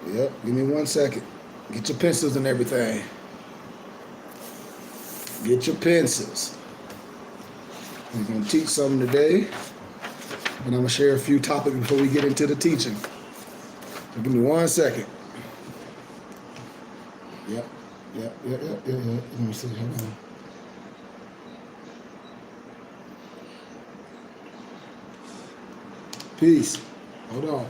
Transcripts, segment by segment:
Yep, give me 1 second. Get your pencils and everything. Get your pencils. We're going to teach something today, and I'm going to share a few topics before we get into the teaching. So give me 1 second. Yep. Let me see. Hold on. Peace. Hold on.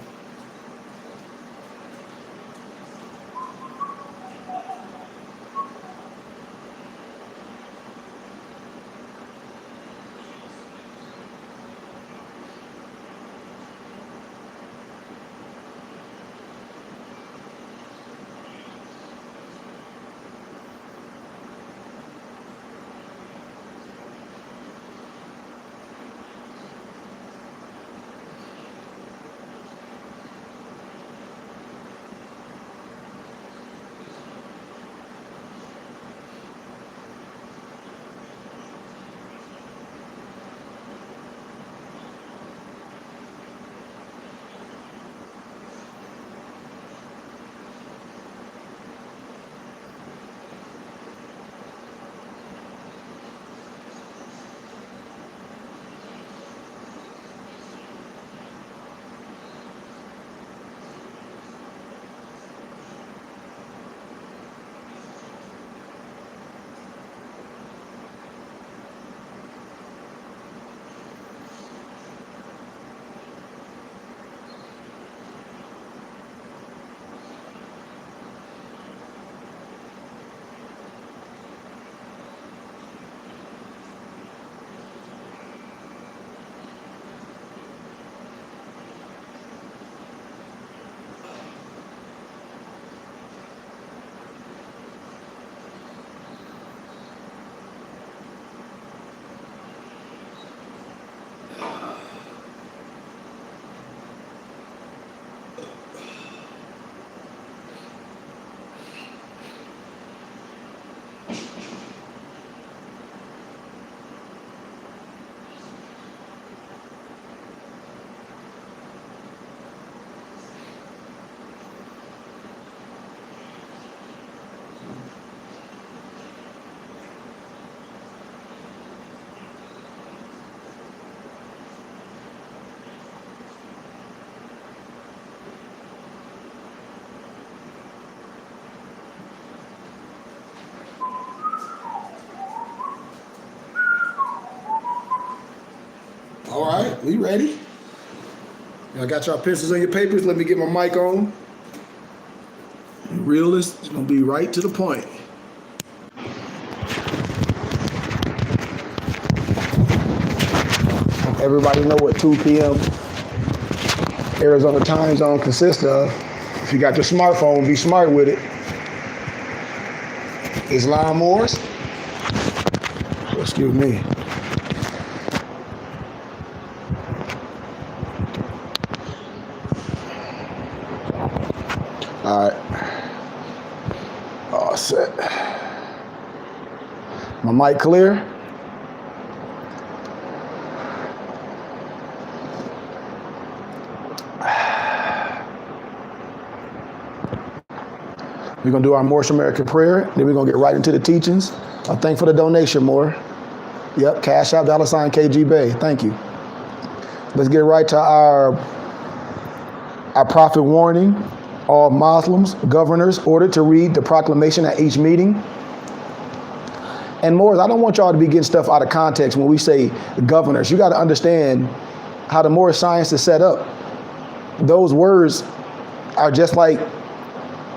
All right, we ready? Y'all got your pencils and your papers? Let me get my mic on. Realist is gonna be right to the point. Everybody know what 2 p.m. Arizona time zone consists of. If you got your smartphone, be smart with it. Islam Moors? Excuse me. All right. All set. My mic clear? We're going to do our Moorish American prayer. Then we're going to get right into the teachings. I thank for the donation, Moore. Yep, Cash App, $KG Bay. Thank you. Let's get right to our prophet warning. All Muslims, governors, ordered to read the proclamation at each meeting. And Moors, I don't want y'all to be getting stuff out of context when we say governors. You got to understand how the Moorish science is set up. Those words are just like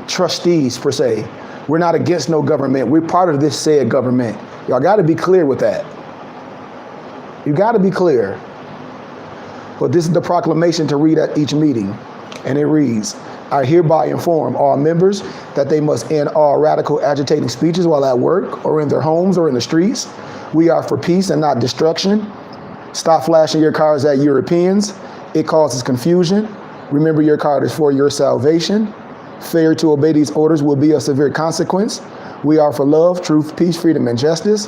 trustees, per se. We're not against no government. We're part of this said government. Y'all got to be clear with that. You got to be clear. But this is the proclamation to read at each meeting. And it reads, I hereby inform all members that they must end all radical agitating speeches while at work or in their homes or in the streets. We are for peace and not destruction. Stop flashing your cards at Europeans. It causes confusion. Remember, your card is for your salvation. Failure to obey these orders will be a severe consequence. We are for love, truth, peace, freedom, and justice.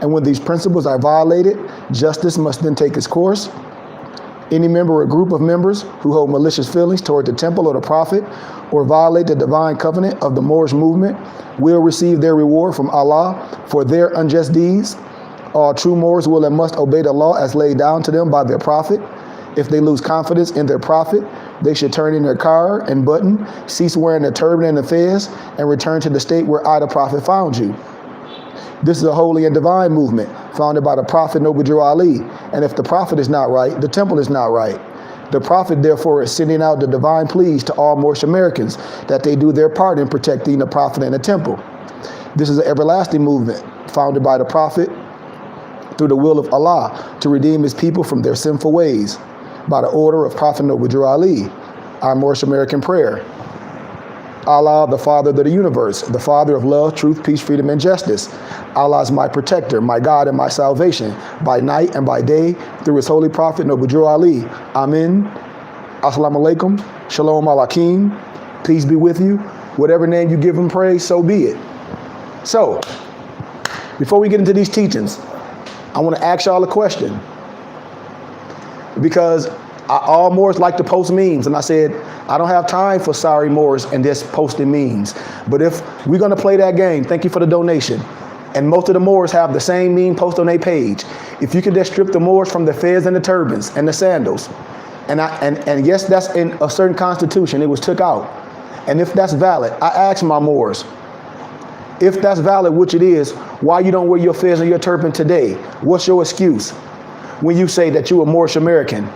And when these principles are violated, justice must then take its course. Any member or group of members who hold malicious feelings toward the temple or the prophet or violate the divine covenant of the Moorish movement will receive their reward from Allah for their unjust deeds. All true Moors will and must obey the law as laid down to them by their prophet. If they lose confidence in their prophet, they should turn in their car and button, cease wearing the turban and the fez, and return to the state where I, the prophet, found you. This is a holy and divine movement founded by the prophet Noble Drew Ali. And if the prophet is not right, the temple is not right. The prophet, therefore, is sending out the divine pleas to all Moorish Americans that they do their part in protecting the prophet and the temple. This is an everlasting movement founded by the prophet through the will of Allah to redeem his people from their sinful ways. By the order of Prophet Noble Drew Ali, our Moorish American prayer. Allah, the Father of the universe, the Father of love, truth, peace, freedom, and justice. Allah is my protector, my God, and my salvation, by night and by day, through his holy prophet, Noble Drew Ali. Amen. Assalamu alaikum. Shalom alaikum. Peace be with you. Whatever name you give him praise, so be it. So, before we get into these teachings, I want to ask y'all a question. Because all Moors like to post memes, and I said, I don't have time for sorry Moors and just posting memes. But if we're going to play that game, thank you for the donation. And most of the Moors have the same meme post on their page. If you could just strip the Moors from the fez and the turbans and the sandals, and yes, that's in a certain constitution, it was took out. And if that's valid, I ask my Moors, if that's valid, which it is, why you don't wear your fez and your turban today? What's your excuse? When you say that you're a Moorish American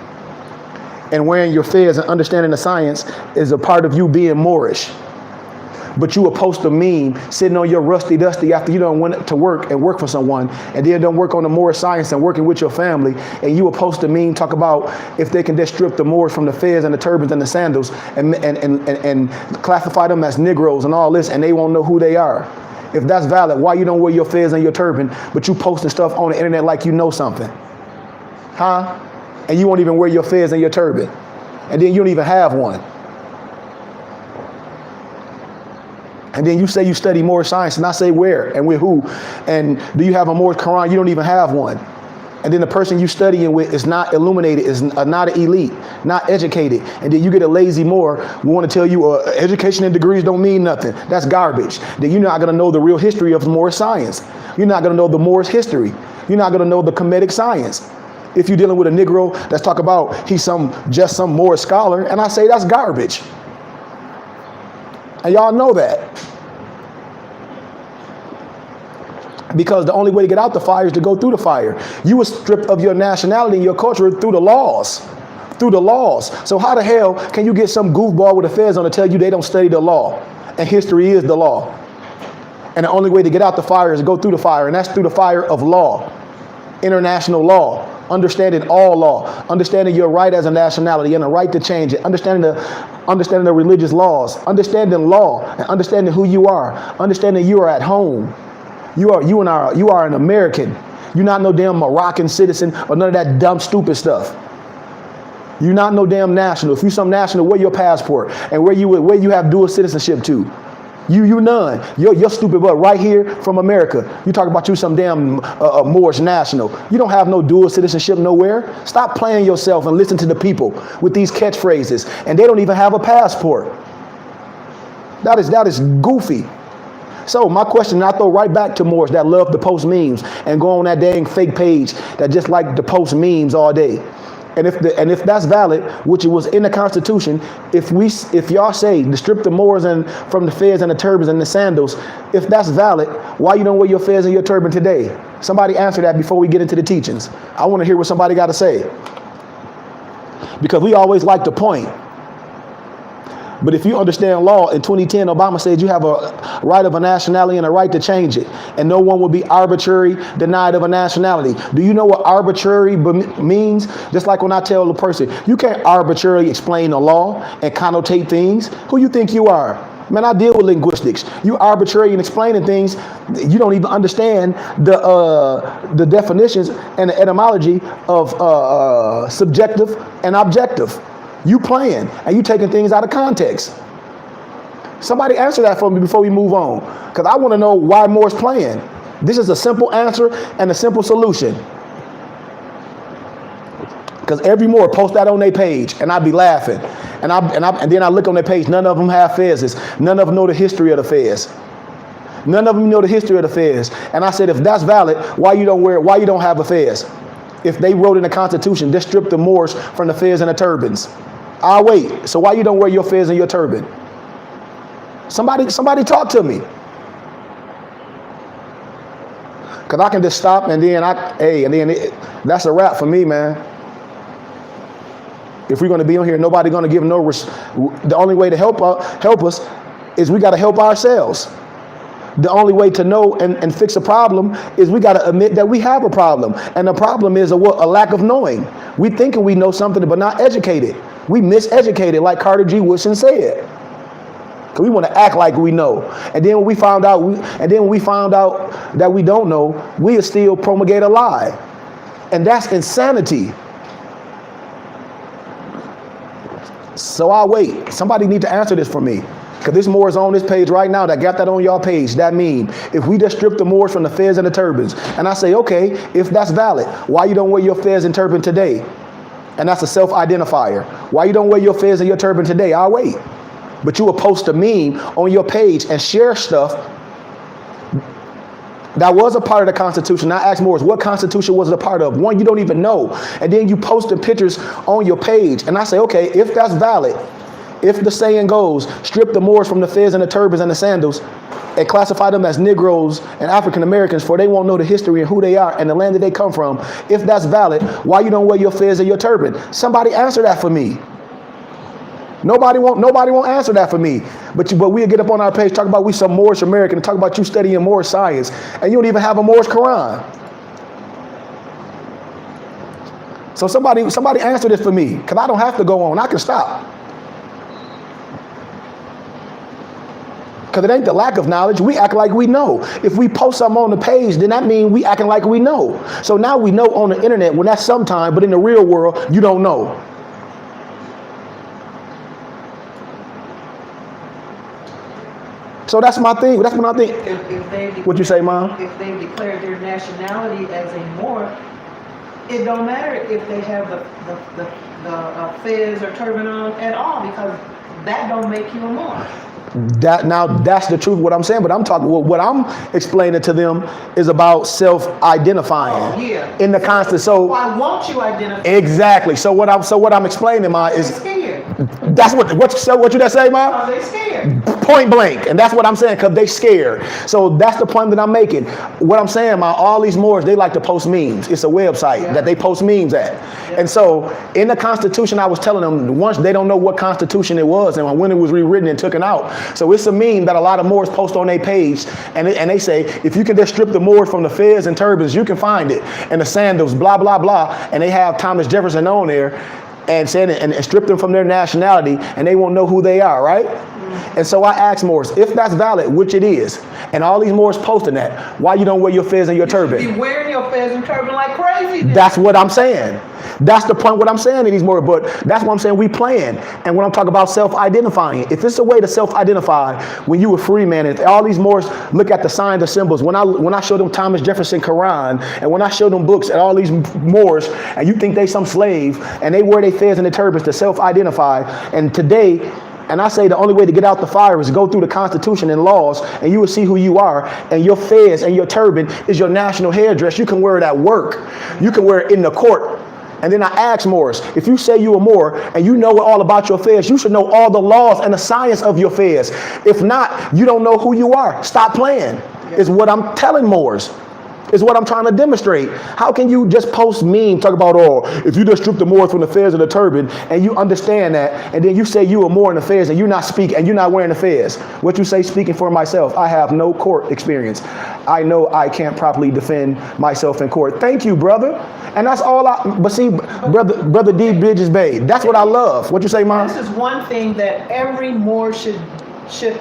and wearing your fez and understanding the science is a part of you being Moorish. But you will post a meme sitting on your rusty dusty after you done went to work and work for someone and then don't work on the Moorish science and working with your family, and you will post a meme talk about if they can just strip the Moors from the fez and the turbans and the sandals and classify them as Negroes and all this, and they won't know who they are. If that's valid, why you don't wear your fez and your turban, but you posting stuff on the internet like you know something? Huh? And you won't even wear your fez and your turban. And then you don't even have one. And then you say you study Moorish science, and I say where and with who? And do you have a Moorish Quran? You don't even have one. And then the person you studying with is not illuminated, is not an elite, not educated. And then you get a lazy Moor who want to tell you education and degrees don't mean nothing. That's garbage. Then you're not going to know the real history of Moorish science. You're not going to know the Moorish history. You're not going to know the Kemetic science. If you're dealing with a Negro that's talk about he's just some Moorish scholar, and I say that's garbage. And y'all know that. Because the only way to get out the fire is to go through the fire. You were stripped of your nationality and your culture through the laws. Through the laws. So how the hell can you get some goofball with a fez on to tell you they don't study the law? And history is the law. And the only way to get out the fire is to go through the fire, and that's through the fire of law. International law. Understanding all law, understanding your right as a nationality and a right to change it, understanding the religious laws, understanding law, and understanding who you are, understanding you are at home. You are an American. You're not no damn Moroccan citizen or none of that dumb stupid stuff. You're not no damn national. If you're some national, where your passport and where you have dual citizenship to. You none. You're stupid butt right here from America. You talk about you some damn Moorish national. You don't have no dual citizenship nowhere. Stop playing yourself and listen to the people with these catchphrases. And they don't even have a passport. That is goofy. So my question, I throw right back to Moors that love to post memes and go on that dang fake page that just like to post memes all day. And if that's valid, which it was in the Constitution, if y'all say to strip the Moors and from the fez and the turbans and the sandals, if that's valid, why you don't wear your fez and your turban today? Somebody answer that before we get into the teachings. I want to hear what somebody got to say. Because we always like to point. But if you understand law, in 2010, Obama said you have a right of a nationality and a right to change it. And no one will be arbitrarily denied of a nationality. Do you know what arbitrary means? Just like when I tell a person, you can't arbitrarily explain the law and connotate things. Who you think you are? Man, I deal with linguistics. You arbitrary in explaining things. You don't even understand the definitions and the etymology of subjective and objective. You playing and you taking things out of context. Somebody answer that for me before we move on, because I want to know why Moore's playing. This is a simple answer and a simple solution. Because every Moor post that on their page, and I'd be laughing. And then I look on their page, none of them have fezzes. None of them know the history of the fez. None of them know the history of the fez. And I said, if that's valid, why you don't have a fez? If they wrote in the Constitution, just strip the Moors from the fez and the turbans. I'll wait. So why you don't wear your fez and your turban? Somebody talk to me. Because I can just stop and then that's a wrap for me, man. If we're going to be on here, nobody going to give no the only way to help us is we got to help ourselves. The only way to know and fix a problem is we got to admit that we have a problem. And the problem is a lack of knowing. We thinking we know something, but not educated. We miseducated, like Carter G. Woodson said. Because we want to act like we know. And then when we found out that we don't know, we still promulgate a lie. And that's insanity. So I'll wait. Somebody need to answer this for me. Because this Moor is on this page right now that got that on y'all page. That mean, if we just strip the Moors from the fez and the turbans, and I say, okay, if that's valid, why you don't wear your fez and turban today? And that's a self-identifier. Why you don't wear your fez and your turban today? I'll wait. But you will post a meme on your page and share stuff that was a part of the Constitution. I asked Moors, what Constitution was it a part of? One you don't even know. And then you posted pictures on your page. And I say, okay, if that's valid, if the saying goes, strip the Moors from the fez and the turbans and the sandals, and classify them as Negroes and African Americans, for they won't know the history and who they are and the land that they come from. If that's valid, why you don't wear your fez and your turban? Somebody answer that for me. Nobody won't answer that for me. But we'll get up on our page, talk about we some Moorish American, and talk about you studying Moorish science, and you don't even have a Moorish Quran. So somebody answer this for me, because I don't have to go on. I can stop. Because it ain't the lack of knowledge. We act like we know. If we post something on the page, then that means we acting like we know. So now we know on the internet when that's sometime, but in the real world, you don't know. So that's my thing. That's what I think. What you say, Mom? If they declared their nationality as a Moor, it don't matter if they have the fez or turban on at all, because that don't make you a Moor. That's the truth. What I'm saying, but I'm talking. What I'm explaining to them is about self-identifying in the constant. So why won't you identify? Exactly. So what I'm explaining, Ma, is scared. That's what you just say, Ma? Are they scared? Point blank, and that's what I'm saying, because they scared. So that's the point that I'm making. What I'm saying, Ma, all these Moors, they like to post memes. It's a website that they post memes at. And so in the Constitution, I was telling them, once they don't know what Constitution it was and when it was rewritten and taken out. So it's a meme that a lot of Moors post on their page, and they say, if you can just strip the Moors from the fez and turbans, you can find it. And the sandals, blah, blah, blah. And they have Thomas Jefferson on there and saying it, and strip them from their nationality, and they won't know who they are, right? And so I asked Moors, if that's valid, which it is, and all these Moors posting that, why you don't wear your fez and your turban? You should be wearing your fez and turban like crazy. Then. That's what I'm saying. That's the point what I'm saying to these Moors, but that's what I'm saying we playing. And when I'm talking about self-identifying, if it's a way to self-identify when you were free man, and all these Moors look at the signs and symbols, when I show them Thomas Jefferson Quran, and when I show them books at all these Moors, and you think they some slave, and they wear their fez and their turbans to self-identify, and today, and I say the only way to get out the fire is go through the Constitution and laws, and you will see who you are, and your fez and your turban is your national hairdress. You can wear it at work. You can wear it in the court. And then I asked Moors, if you say you're a Moor and you know all about your fez, you should know all the laws and the science of your fez. If not, you don't know who you are. Stop playing, is what I'm telling Moors. Is what I'm trying to demonstrate. How can you just post meme, talk about, if you just strip the Moors from the fez and the turban, and you understand that, and then you say you are Moor in the fez, and you're not speaking, and you're not wearing the fez. What you say, speaking for myself, I have no court experience. I know I can't properly defend myself in court. Thank you, brother. And that's all but see, brother D. Bridges Bay, that's what I love. What you say, Mom? This is one thing that every Moor should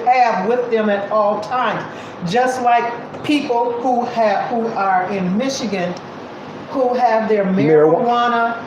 have with them at all times. Just like people who are in Michigan who have their marijuana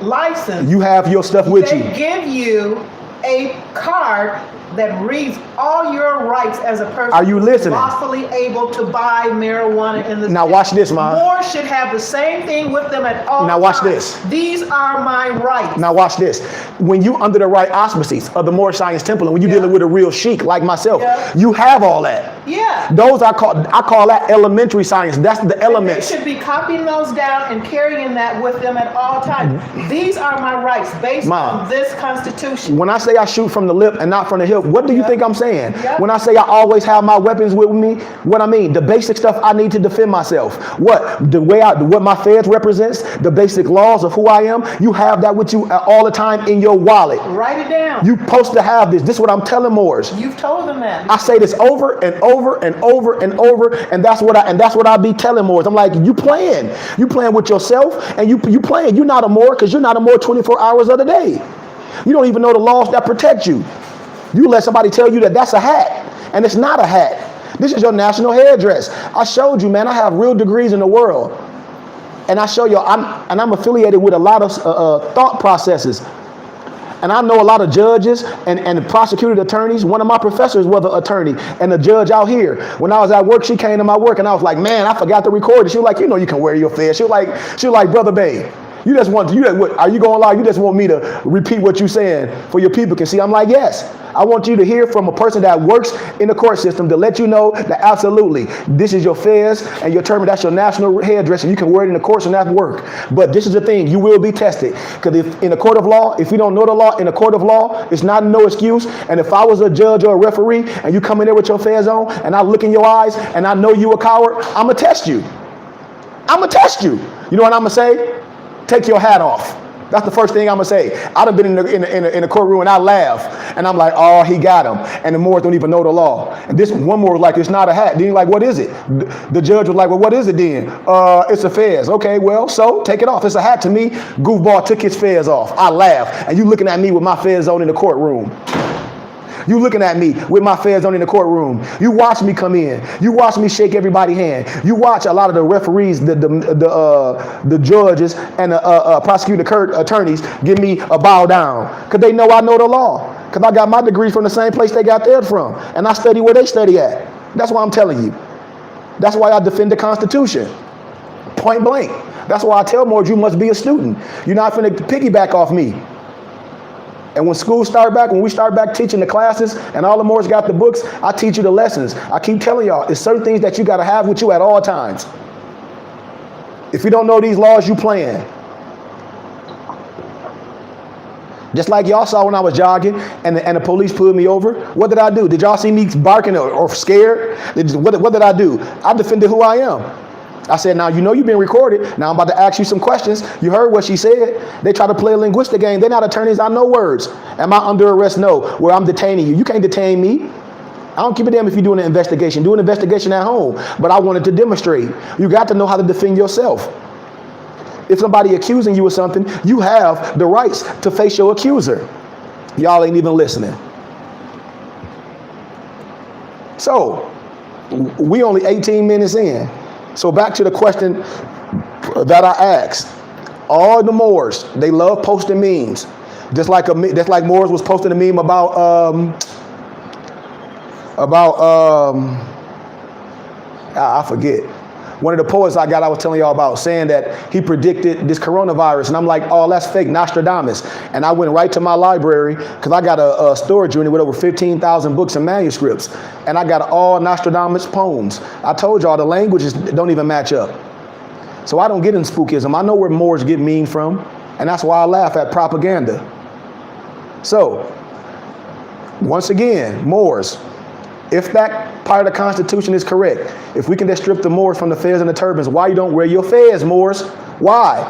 license. You have your stuff with you. They give you a card that reads all your rights as a person. Are you listening? Lawfully able to buy marijuana in the Now state. watch this, Ma. Moors should have the same thing with them at all Now watch times. this. These are my rights. Now watch this. When you under the right auspices of the Moorish Science Temple, and when you're dealing with a real sheik like myself, you have all that. Yeah. Those I call that elementary science. That's the elements. They should be copying those down and carrying that with them at all times. These are my rights based on this Constitution. When I say I shoot from the lip and not from the hip, what do you think I'm saying? Yep. When I say I always have my weapons with me, what I mean, the basic stuff I need to defend myself. What? The way what my feds represents, the basic laws of who I am, you have that with you all the time in your wallet. Write it down. You supposed to have this. This is what I'm telling Moors. You've told them that. I say this over and over and over and over, and that's what I be telling Moors. I'm like, you playing with yourself, and you playing. You're not a Moor because you're not a Moor 24 hours of the day. You don't even know the laws that protect you. You let somebody tell you that that's a hat, and it's not a hat. This is your national hairdress. I showed you, man. I have real degrees in the world, and I show you. I'm affiliated with a lot of thought processes. And I know a lot of judges and prosecuted attorneys. One of my professors was an attorney and a judge out here. When I was at work, she came to my work and I was like, man, I forgot to record it. She was like, you can wear your fez. She was like, brother babe, are you gonna lie? You just want me to repeat what you're saying for your people can see? I'm like, yes. I want you to hear from a person that works in the court system to let you know that absolutely, this is your fez and your term, that's your national hairdresser. You can wear it in the courts and that work. But this is the thing, you will be tested. Because if in a court of law, if you don't know the law, in a court of law, it's not no excuse. And if I was a judge or a referee and you come in there with your fez on and I look in your eyes and I know you a coward, I'm going to test you. I'm going to test you. You know what I'm going to say? Take your hat off. That's the first thing I'm gonna say. I'd have been in the courtroom and I laugh and I'm like, oh, he got him. And the Moors don't even know the law. And this one Moor was like, it's not a hat. Then he's like, what is it? The judge was like, well, what is it then? It's a fez. Okay, well, so take it off. It's a hat to me. Goofball took his fez off. I laugh. And you looking at me with my fez on in the courtroom. You looking at me with my fez on in the courtroom. You watch me come in. You watch me shake everybody's hand. You watch a lot of the referees, the judges, and the prosecuting attorneys give me a bow down because they know I know the law. Because I got my degree from the same place they got theirs from, and I study where they study at. That's why I'm telling you. That's why I defend the Constitution, point blank. That's why I tell Moors you must be a student. You're not finna piggyback off me. And when we start back teaching the classes and all the Moors got the books, I teach you the lessons. I keep telling y'all, there's certain things that you got to have with you at all times. If you don't know these laws, you playing. Just like y'all saw when I was jogging and the police pulled me over. What did I do? Did y'all see me barking or scared? What did I do? I defended who I am. I said, now, you've been recorded. Now I'm about to ask you some questions. You heard what she said. They try to play a linguistic game. They're not attorneys. I know words. Am I under arrest? No. Well, I'm detaining you. You can't detain me. I don't give a damn if you're doing an investigation. Do an investigation at home. But I wanted to demonstrate. You got to know how to defend yourself. If somebody accusing you of something, you have the rights to face your accuser. Y'all ain't even listening. So, we only 18 minutes in. So back to the question that I asked. All the Moors, they love posting memes. Just like Moors was posting a meme about I forget. One of the poets I was telling y'all about, saying that he predicted this coronavirus. And I'm like, oh, that's fake, Nostradamus. And I went right to my library because I got a storage unit with over 15,000 books and manuscripts. And I got all Nostradamus poems. I told y'all the languages don't even match up. So I don't get in spookism. I know where Moors get mean from. And that's why I laugh at propaganda. So, once again, Moors, if that part of the Constitution is correct, if we can just strip the Moors from the fez and the turbans, why you don't wear your fez, Moors? Why?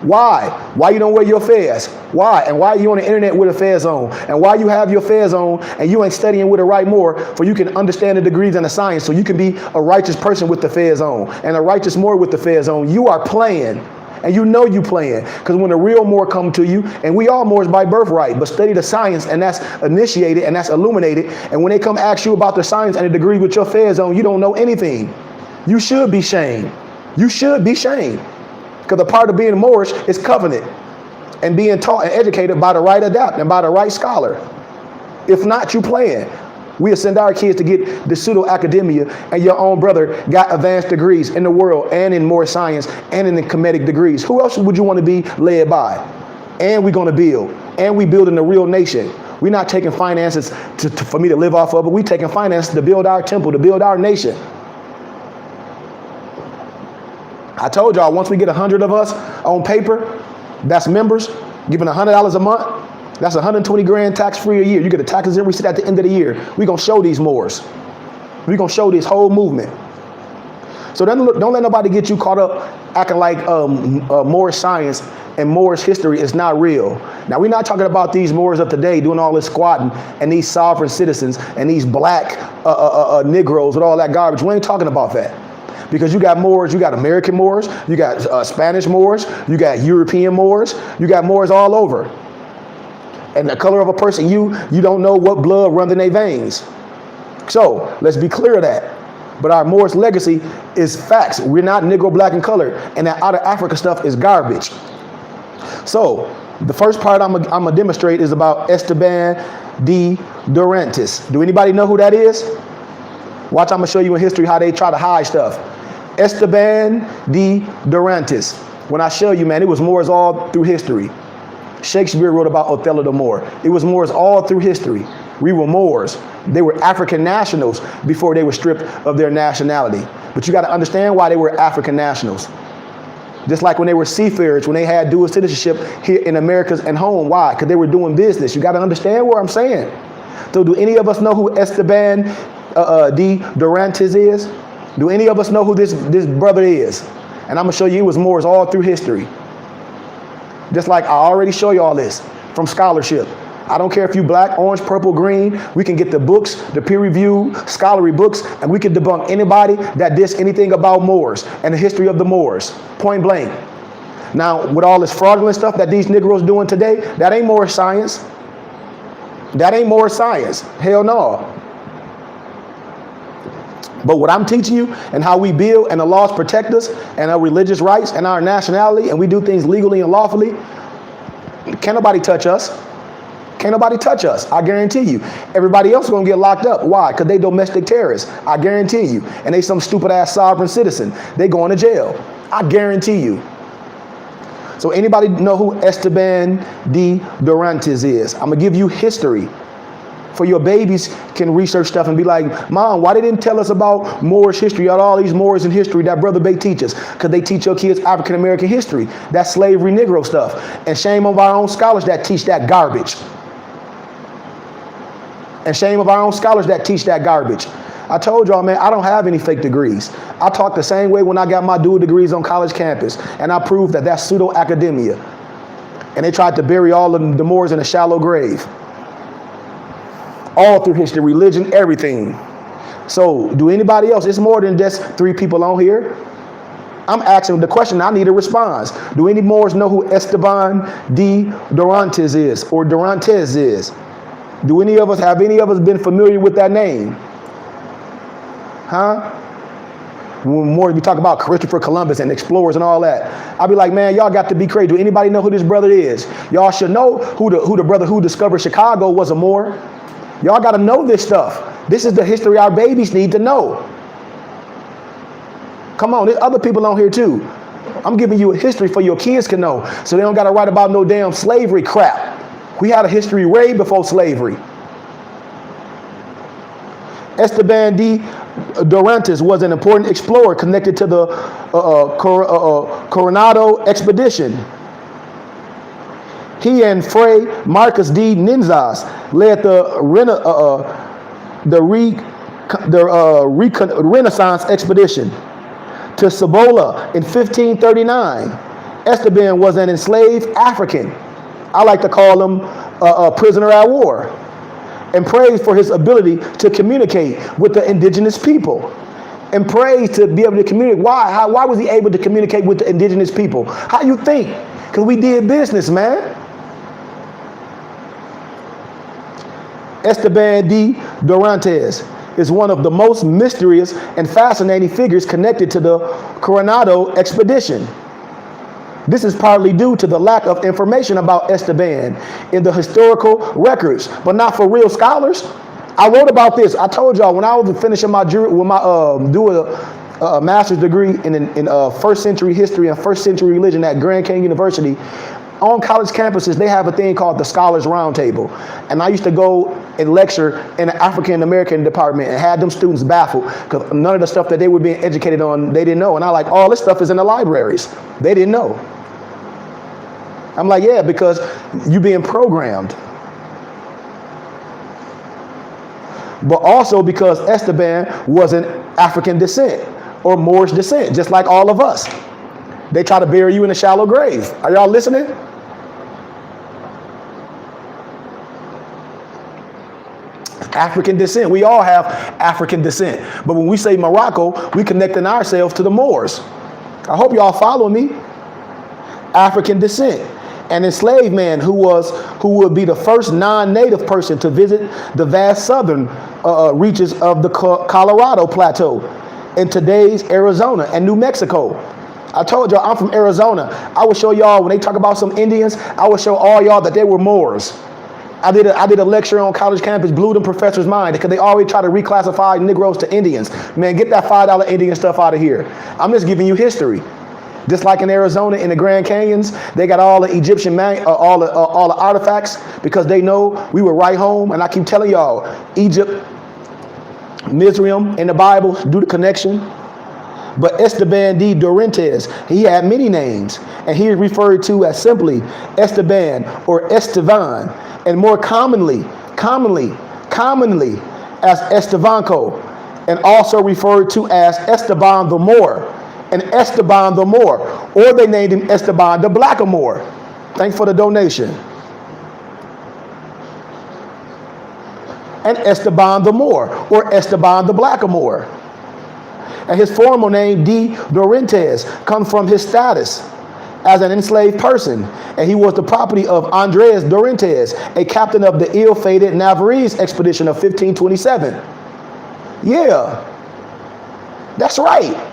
Why you don't wear your fez? Why? And why are you on the internet with a fez on? And why you have your fez on and you ain't studying with a right Moor for you can understand the degrees and the science so you can be a righteous person with the fez on and a righteous Moor with the fez on? You are playing. And you know you playing, because when the real Moor come to you, and we all Moors by birthright, but study the science, and that's initiated, and that's illuminated, and when they come ask you about the science and the degree with your fez on, you don't know anything. You should be shamed. You should be shamed. Because a part of being Moorish is covenant, and being taught and educated by the right adept and by the right scholar. If not, you playing. We'll send our kids to get the pseudo academia, and your own brother got advanced degrees in the world and in more science and in the comedic degrees. Who else would you want to be led by? And we're going to build. And we building a real nation. We're not taking finances for me to live off of, but we taking finances to build our temple, to build our nation. I told y'all, once we get 100 of us on paper, that's members, giving $100 a month, that's 120 grand tax-free a year. You get a tax exempt receipt at the end of the year. We're going to show these Moors. We're going to show this whole movement. So don't let nobody get you caught up acting like Moorish science and Moorish history is not real. Now, we're not talking about these Moors of today doing all this squatting and these sovereign citizens and these black Negroes and all that garbage. We ain't talking about that. Because you got Moors, you got American Moors, you got Spanish Moors, you got European Moors, you got Moors all over. And the color of a person, you don't know what blood runs in their veins. So let's be clear of that. But our Moorish legacy is facts. We're not Negro, black, and colored, and that out of Africa stuff is garbage. So the first part I'm gonna demonstrate is about Esteban de Durantes. Do anybody know who that is? Watch, I'm gonna show you in history how they try to hide stuff. Esteban de Durantes. When I show you, man, it was Moors all through history. Shakespeare wrote about Othello the Moor. It was Moors all through history. We were Moors. They were African nationals before they were stripped of their nationality. But you got to understand why they were African nationals. Just like when they were seafarers, when they had dual citizenship here in Americas and home. Why? Because they were doing business. You got to understand what I'm saying. So do any of us know who Esteban de Durantes is? Do any of us know who this brother is? And I'm going to show you it was Moors all through history. Just like I already show you all this from scholarship. I don't care if you black, orange, purple, green. We can get the books, the peer-reviewed scholarly books, and we can debunk anybody that diss anything about Moors and the history of the Moors, point blank. Now, with all this fraudulent stuff that these Negroes doing today, that ain't Moorish science. That ain't Moorish science. Hell no. But what I'm teaching you and how we build and the laws protect us and our religious rights and our nationality and we do things legally and lawfully, can't nobody touch us. Can't nobody touch us. I guarantee you. Everybody else is going to get locked up. Why? Because they domestic terrorists. I guarantee you. And they some stupid ass sovereign citizen. They going to jail. I guarantee you. So anybody know who Esteban de Durantes is? I'm going to give you history. For your babies can research stuff and be like, Mom, why they didn't tell us about Moorish history, all these Moors in history that Brother Bay teaches? Because they teach your kids African American history. That's slavery Negro stuff. And shame on our own scholars that teach that garbage. And shame of our own scholars that teach that garbage. I told y'all, man, I don't have any fake degrees. I talk the same way when I got my dual degrees on college campus. And I proved that that's pseudo academia. And they tried to bury all of the Moors in a shallow grave. All through history, religion, everything. So do anybody else? It's more than just 3 people on here. I'm asking the question. I need a response. Do any Moors know who Esteban de Durantes is or Durantes is? Have any of us been familiar with that name? Huh? When more we talk about Christopher Columbus and explorers and all that, I'll be like, man, y'all got to be crazy. Do anybody know who this brother is? Y'all should know who the brother who discovered Chicago was a Moor. Y'all got to know this stuff. This is the history our babies need to know. Come on, there's other people on here too. I'm giving you a history for your kids to know, so they don't got to write about no damn slavery crap. We had a history way before slavery. Esteban de Durantes was an important explorer connected to the Coronado expedition. He and Fray Marcos de Ninzas led the Renaissance expedition to Cibola in 1539. Esteban was an enslaved African. I like to call him a prisoner at war, and praised for his ability to communicate with the indigenous people. And praised to be able to communicate. Why? Why was he able to communicate with the indigenous people? How you think? Because we did business, man. Esteban de Durantes is one of the most mysterious and fascinating figures connected to the Coronado expedition. This is partly due to the lack of information about Esteban in the historical records, but not for real scholars. I wrote about this. I told y'all when I was finishing my doing a master's degree in first century history and first century religion at Grand Canyon University. On college campuses, they have a thing called the Scholars Roundtable. And I used to go and lecture in the African American department and had them students baffled because none of the stuff that they were being educated on, they didn't know. And I like, all this stuff is in the libraries. They didn't know. I'm like, yeah, because you're being programmed. But also because Esteban was an African descent or Moorish descent, just like all of us. They try to bury you in a shallow grave. Are y'all listening? African descent. We all have African descent. But when we say Morocco, we connecting ourselves to the Moors. I hope y'all follow me. African descent. An enslaved man who would be the first non-native person to visit the vast southern reaches of the Colorado Plateau in today's Arizona and New Mexico. I told y'all I'm from Arizona. I will show y'all when they talk about some Indians, I will show all y'all that they were Moors. I did a lecture on college campus, blew them professors' mind because they always try to reclassify Negroes to Indians. Man, get that $5 Indian stuff out of here. I'm just giving you history. Just like in Arizona, in the Grand Canyons, they got all the Egyptian all the artifacts because they know we were right home. And I keep telling y'all, Egypt, Mizraim in the Bible, do the connection. But Esteban de Dorantes, he had many names, and he is referred to as simply Esteban or Esteban, and more commonly as Estebanco, and also referred to as Esteban the Moor, and Esteban the Moor, or they named him Esteban the Blackamoor. Thanks for the donation. And Esteban the Moor, or Esteban the Blackamoor. And his formal name, de Dorantes, comes from his status as an enslaved person. And he was the property of Andres Dorantes, a captain of the ill-fated Navarrese expedition of 1527. Yeah, that's right.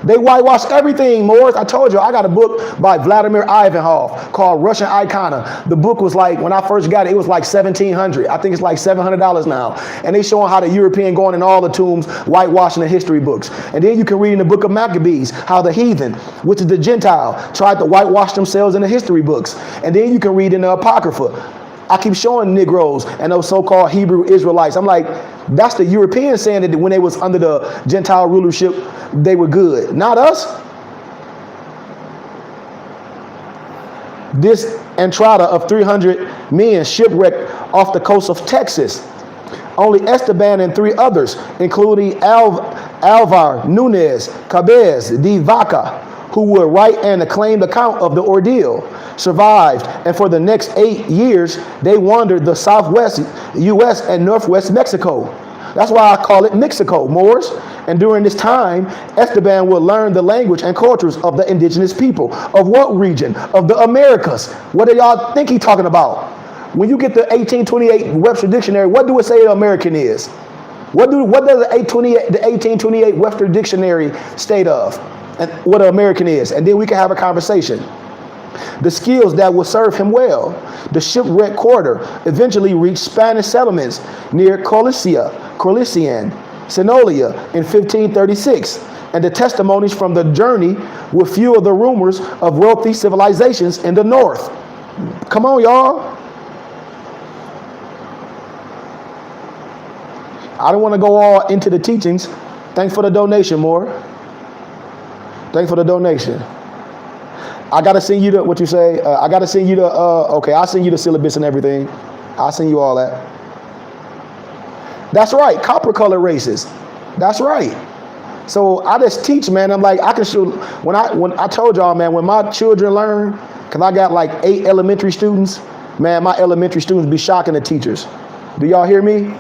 They whitewash everything, Moors. I told you, I got a book by Vladimir Ivanhoff called Russian Icona. The book was like, when I first got it, it was like $1,700. I think it's like $700 now. And they showing how the European going in all the tombs, whitewashing the history books. And then you can read in the book of Maccabees how the heathen, which is the Gentile, tried to whitewash themselves in the history books. And then you can read in the Apocrypha. I keep showing Negroes and those so-called Hebrew Israelites. I'm like, that's the Europeans saying that when they was under the Gentile rulership, they were good. Not us. This entrada of 300 men shipwrecked off the coast of Texas. Only Esteban and 3 others, including Alvar Nunez Cabez de Vaca, who would write an acclaimed account of the ordeal, survived, and for the next 8 years, they wandered the southwest U.S. and northwest Mexico. That's why I call it Mexico, Moors. And during this time, Esteban would learn the language and cultures of the indigenous people. Of what region? Of the Americas. What do y'all think he's talking about? When you get the 1828 Webster Dictionary, what do it say American is? What does the 1828 Webster Dictionary state of? And what an American is? And then we can have a conversation. The skills that will serve him well. The shipwreck quarter eventually reached Spanish settlements near Corlician, Senolia in 1536, and the testimonies from the journey will fuel the rumors of wealthy civilizations in the north. Come on, y'all. I don't want to go all into the teachings. Thanks for the donation, Moore. Thanks for the donation. I gotta send you the, what you say? I gotta send you the, okay, I'll send you the syllabus and everything. I'll send you all that. That's right, copper color races. That's right. So I just teach, man. I'm like, I can show, when I told y'all, man, when my children learn, because I got like 8 elementary students, man, my elementary students be shocking the teachers. Do y'all hear me?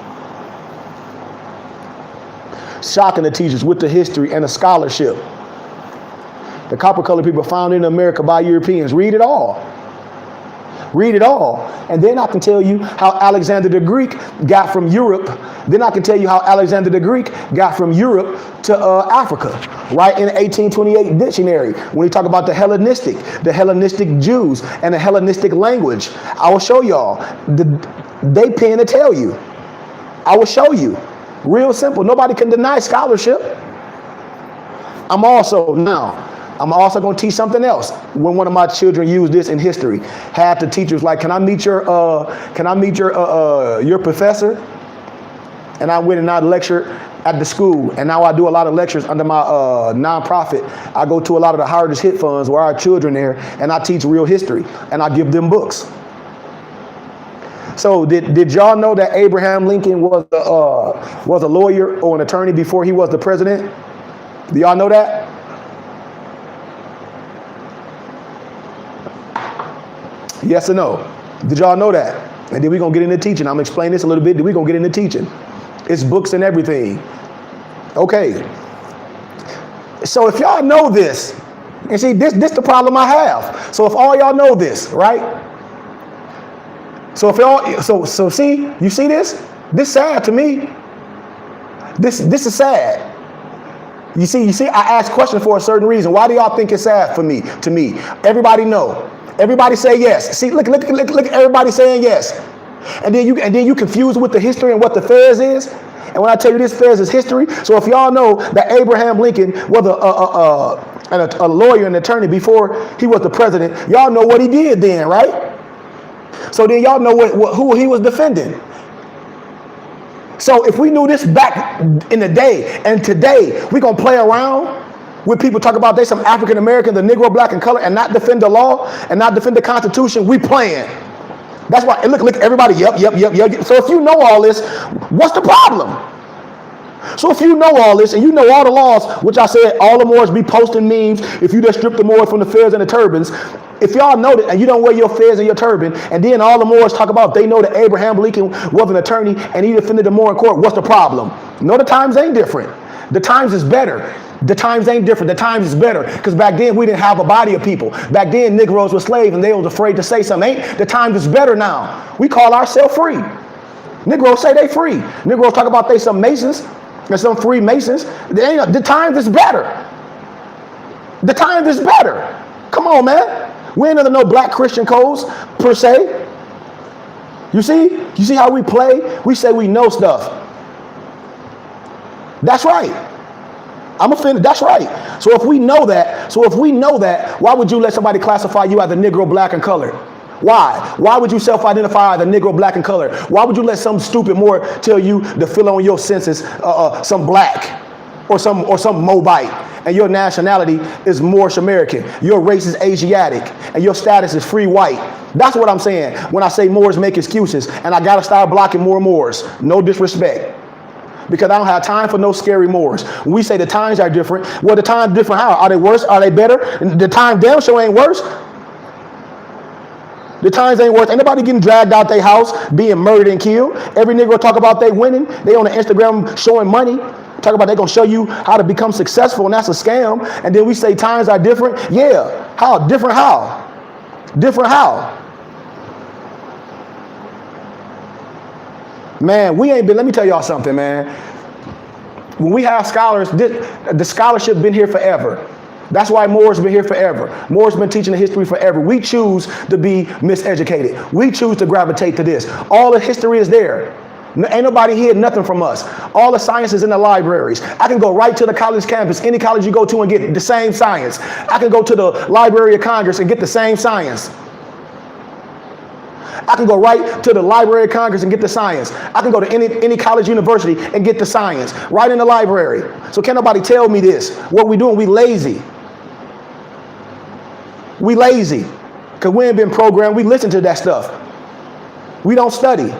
Shocking the teachers with the history and the scholarship. The copper colored people found in America by Europeans. Read it all. Read it all. And then I can tell you how Alexander the Greek got from Europe. Then I can tell you how Alexander the Greek got from Europe to Africa, right in the 1828 dictionary. When we talk about the Hellenistic Jews, and the Hellenistic language, I will show y'all. They pen to tell you. I will show you. Real simple. Nobody can deny scholarship. I'm also going to teach something else. When one of my children used this in history, had the teachers like, can I meet your professor? And I went and I lectured at the school, and now I do a lot of lectures under my nonprofit. I go to a lot of the hardest hit funds where our children there, and I teach real history, and I give them books. So did y'all know that Abraham Lincoln was a lawyer or an attorney before he was the president? Do y'all know that? Yes or no? Did y'all know that? And then we're going to get into teaching. I'm going to explain this a little bit. Then we're going to get into teaching. It's books and everything. Okay. So if y'all know this, and see, this the problem I have. So if all y'all know this, right? So if y'all, so see, you see this? This sad to me. This is sad. You see, I ask questions for a certain reason. Why do y'all think it's sad for me? To me, everybody know. Everybody say yes. See, look, everybody saying yes. And then you confuse with the history and what the fairs is. And when I tell you this fairs is history, so if y'all know that Abraham Lincoln was a lawyer and attorney before he was the president, y'all know what he did then, right? So then y'all know who he was defending. So if we knew this back in the day and today, we gonna play around with people talk about they some African American, the Negro, black, and color, and not defend the law and not defend the Constitution. We playing. That's why. And look, everybody. Yep. So if you know all this, what's the problem? So if you know all this and you know all the laws, which I said all the Moors be posting memes, if you just strip the Moors from the fez and the turbans, if y'all know that and you don't wear your fez and your turban, and then all the Moors talk about they know that Abraham Lincoln was an attorney and he defended the Moor in court, what's the problem? No, the times ain't different. The times is better. The times ain't different. The times is better. Because back then we didn't have a body of people. Back then Negroes were slaves and they was afraid to say something. The times is better now. We call ourselves free. Negroes say they free. Negroes talk about they some Masons and some Freemasons. The times is better. The times is better. Come on, man. We ain't under no black Christian codes per se. You see how we play? We say we know stuff. That's right. I'm offended. That's right. So if we know that, why would you let somebody classify you as a Negro, black, and colored? Why? Why would you self-identify as a Negro, black, and colored? Why would you let some stupid Moor tell you to fill on your census some black or some Mobite, and your nationality is Moorish American, your race is Asiatic, and your status is free white? That's what I'm saying when I say Moors make excuses, and I gotta start blocking more Moors. No disrespect. Because I don't have time for no scary Moors. When we say the times are different, well, the times different how? Are they worse? Are they better? And the time damn sure ain't worse. The times ain't worse. Ain't nobody getting dragged out their house, being murdered and killed. Every Negro talk about they winning. They on the Instagram showing money. Talk about they gonna show you how to become successful, and that's a scam. And then we say times are different. Yeah. How? Different how? Different how? Man, we ain't been, let me tell y'all something, man. When we have scholars, the scholarship been here forever. That's why Moors been here forever. Moors been teaching the history forever. We choose to be miseducated. We choose to gravitate to this. All the history is there. Ain't nobody hid nothing from us. All the science is in the libraries. I can go right to the college campus, any college you go to, and get the same science. I can go to the Library of Congress and get the same science. I can go right to the Library of Congress and get the science. I can go to any college, university and get the science right in the library. So can't nobody tell me this. What we doing? We lazy. We lazy because we ain't been programmed. We listen to that stuff. We don't study.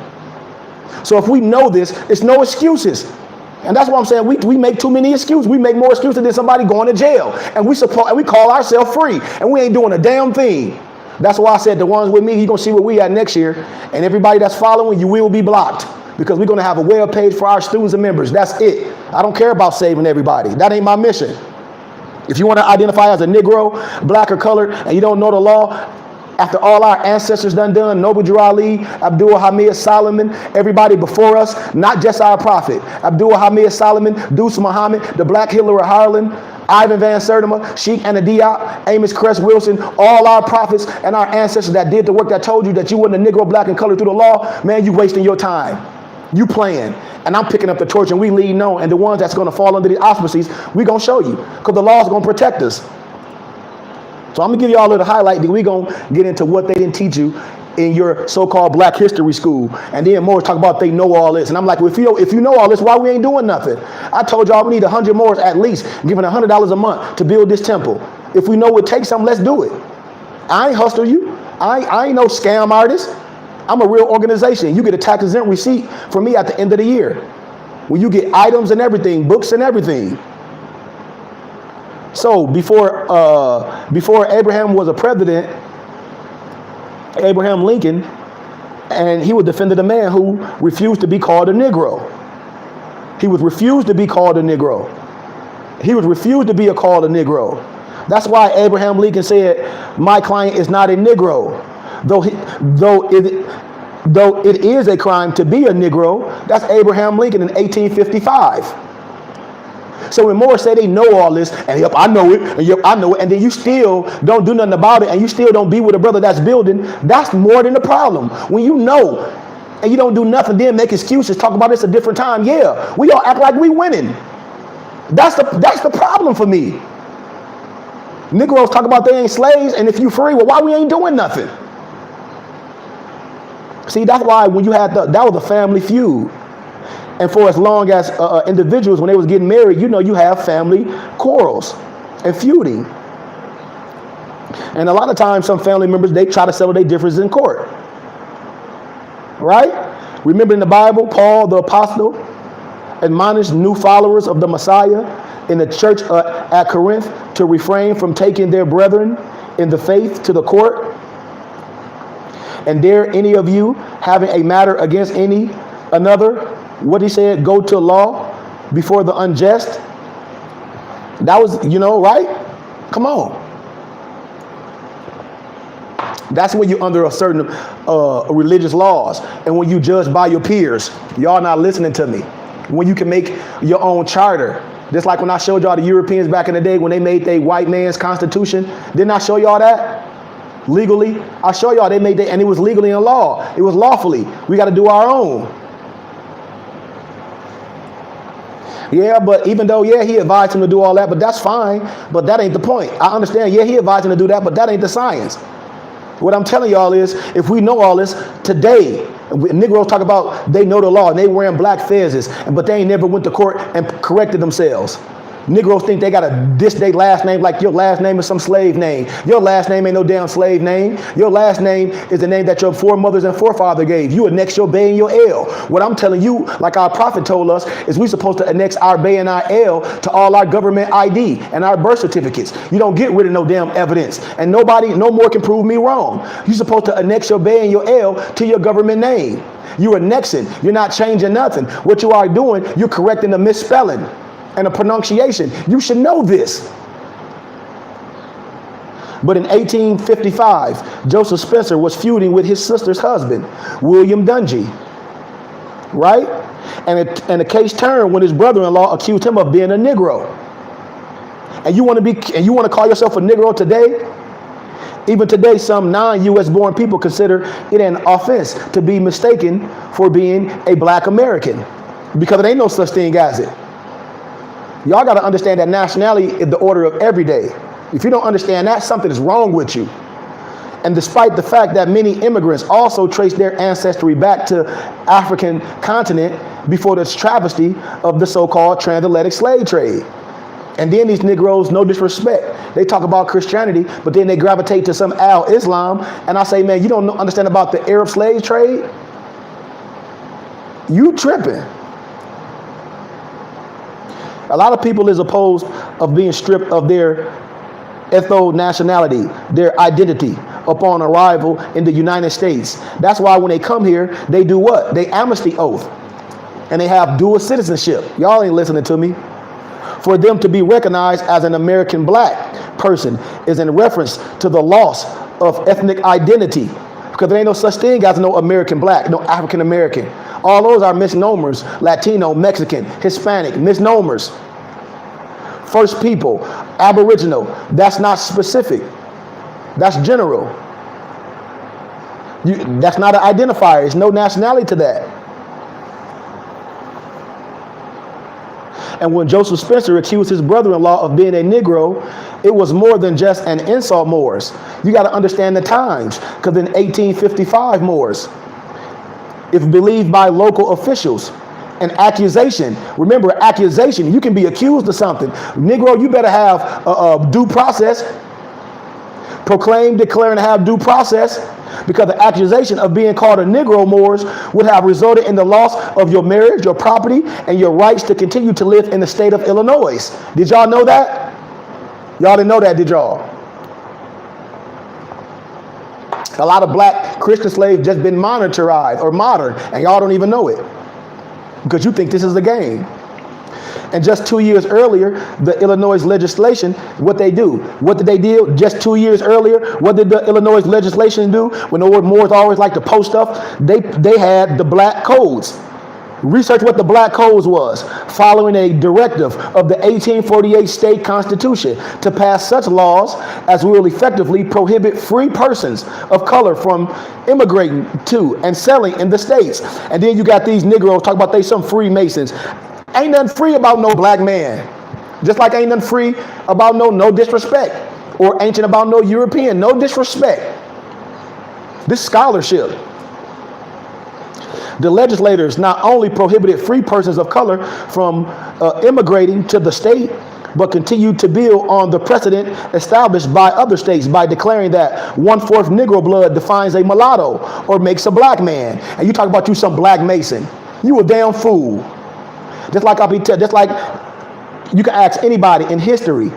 So if we know this, it's no excuses. And that's why I'm saying we make too many excuses. We make more excuses than somebody going to jail. And we call ourselves free. And we ain't doing a damn thing. That's why I said the ones with me, you're going to see what we at next year. And everybody that's following, you will be blocked. Because we're going to have a web page for our students and members. That's it. I don't care about saving everybody. That ain't my mission. If you want to identify as a Negro, black, or colored, and you don't know the law, After all our ancestors done, Noble Drew Ali, Abdul Hamid Solomon, everybody before us, not just our prophet, Abdul Hamid Solomon, Deuce Muhammad, the Black Hitler of Harlan, Ivan Van Sertima, Sheikh Anna Diop, Amos Cress Wilson, all our prophets and our ancestors that did the work that told you that you wasn't a Negro, black, and colored through the law, man, you wasting your time. You playing. And I'm picking up the torch and we leading on. And the ones that's going to fall under the auspices, we going to show you. Because the law is going to protect us. So I'm going to give you all a little highlight. Then we're going to get into what they didn't teach you in your so-called black history school. And then more talk about they know all this. And I'm like, well, if you know all this, why we ain't doing nothing? I told y'all we need 100 more at least, giving $100 a month to build this temple. If we know it takes something, let's do it. I ain't hustle you. I ain't no scam artist. I'm a real organization. You get a tax exempt receipt from me at the end of the year. When you get items and everything, books and everything. So before Abraham was a president, Abraham Lincoln, and he was defending a man who refused to be called a Negro. He was refused to be called a Negro. He was refused to be called a Negro. That's why Abraham Lincoln said, my client is not a Negro. Though it is a crime to be a Negro. That's Abraham Lincoln in 1855. So when Moors say they know all this, and yep, I know it, and yep, I know it, and then you still don't do nothing about it, and you still don't be with a brother that's building, that's more than the problem. When you know, and you don't do nothing, then make excuses, talk about this a different time, yeah, we all act like we winning. That's the problem for me. Negroes talk about they ain't slaves, and if you free, well, why we ain't doing nothing? See, that's why when you had that was a family feud. And for as long as individuals, when they was getting married, you know, you have family quarrels and feuding. And a lot of times, some family members, they try to settle their differences in court. Right? Remember in the Bible, Paul, the apostle, admonished new followers of the Messiah in the church at Corinth to refrain from taking their brethren in the faith to the court. And dare any of you having a matter against another, what he said, go to law before the unjust. That was, you know, right? Come on. That's when you're under a certain religious laws. And when you judge by your peers, y'all not listening to me. When you can make your own charter. Just like when I showed y'all the Europeans back in the day when they made their white man's constitution. Didn't I show y'all that? Legally, I'll show y'all they made that, and it was legally in law. It was lawfully. We got to do our own. Yeah, but even though, yeah, he advised him to do all that, but that's fine. But that ain't the point. I understand, yeah, he advised him to do that, but that ain't the science. What I'm telling y'all is, if we know all this today, Negroes talk about they know the law and they wearing black fezzes, but they ain't never went to court and corrected themselves. Negroes think they gotta diss their last name like your last name is some slave name. Your last name ain't no damn slave name. Your last name is the name that your foremothers and forefather gave. You annex your bay and your L. What I'm telling you, like our prophet told us, is we supposed to annex our bay and our L to all our government ID and our birth certificates. You don't get rid of no damn evidence. And nobody no more can prove me wrong. You're supposed to annex your bay and your L to your government name. You're annexing. You're not changing nothing. What you are doing, you're correcting the misspelling and a pronunciation. You should know this. But in 1855, Joseph Spencer was feuding with his sister's husband, William Dungy. Right? And the case turned when his brother-in-law accused him of being a Negro. And you want to call yourself a Negro today? Even today, some non-U.S. born people consider it an offense to be mistaken for being a black American, because there ain't no such thing as it. Y'all got to understand that nationality is the order of every day. If you don't understand that, something is wrong with you. And despite the fact that many immigrants also trace their ancestry back to African continent before this travesty of the so-called transatlantic slave trade. And then these Negroes, no disrespect, they talk about Christianity, but then they gravitate to some Al-Islam. And I say, man, you don't understand about the Arab slave trade? You tripping. A lot of people is opposed of being stripped of their ethno-nationality, their identity upon arrival in the United States. That's why when they come here, they do what? They amnesty oath. And they have dual citizenship. Y'all ain't listening to me. For them to be recognized as an American black, person is in reference to the loss of ethnic identity, because there ain't no such thing as no American black, no African American. All those are misnomers: Latino, Mexican, Hispanic, misnomers. First people, Aboriginal, that's not specific, that's general. That's not an identifier. There's no nationality to that. And when Joseph Spencer accused his brother-in-law of being a Negro, it was more than just an insult, Moors. You got to understand the times, because in 1855, Moors, if believed by local officials, an accusation, remember, accusation, you can be accused of something. Negro, you better have a due process. Proclaim, declare, and have due process, because the accusation of being called a Negro, Moors, would have resulted in the loss of your marriage, your property, and your rights to continue to live in the state of Illinois. Did y'all know that? Y'all didn't know that, did y'all? A lot of black Christian slaves just been monetarized or modern, and y'all don't even know it, because you think this is a game. And just 2 years earlier, the Illinois legislation, what they do? What did they do? Just 2 years earlier, what did the Illinois legislation do? When the Moors always like to post stuff, they had the black codes. Research what the black codes was, following a directive of the 1848 state constitution to pass such laws as will effectively prohibit free persons of color from immigrating to and selling in the states. And then you got these Negroes talk about they some Freemasons. Ain't nothing free about no black man. Just like ain't nothing free about no disrespect, or ancient about no European, no disrespect. This scholarship. The legislators not only prohibited free persons of color from immigrating to the state, but continued to build on the precedent established by other states by declaring that 1/4 Negro blood defines a mulatto or makes a black man. And you talk about you some black Mason. You a damn fool. Just like you can ask anybody in history,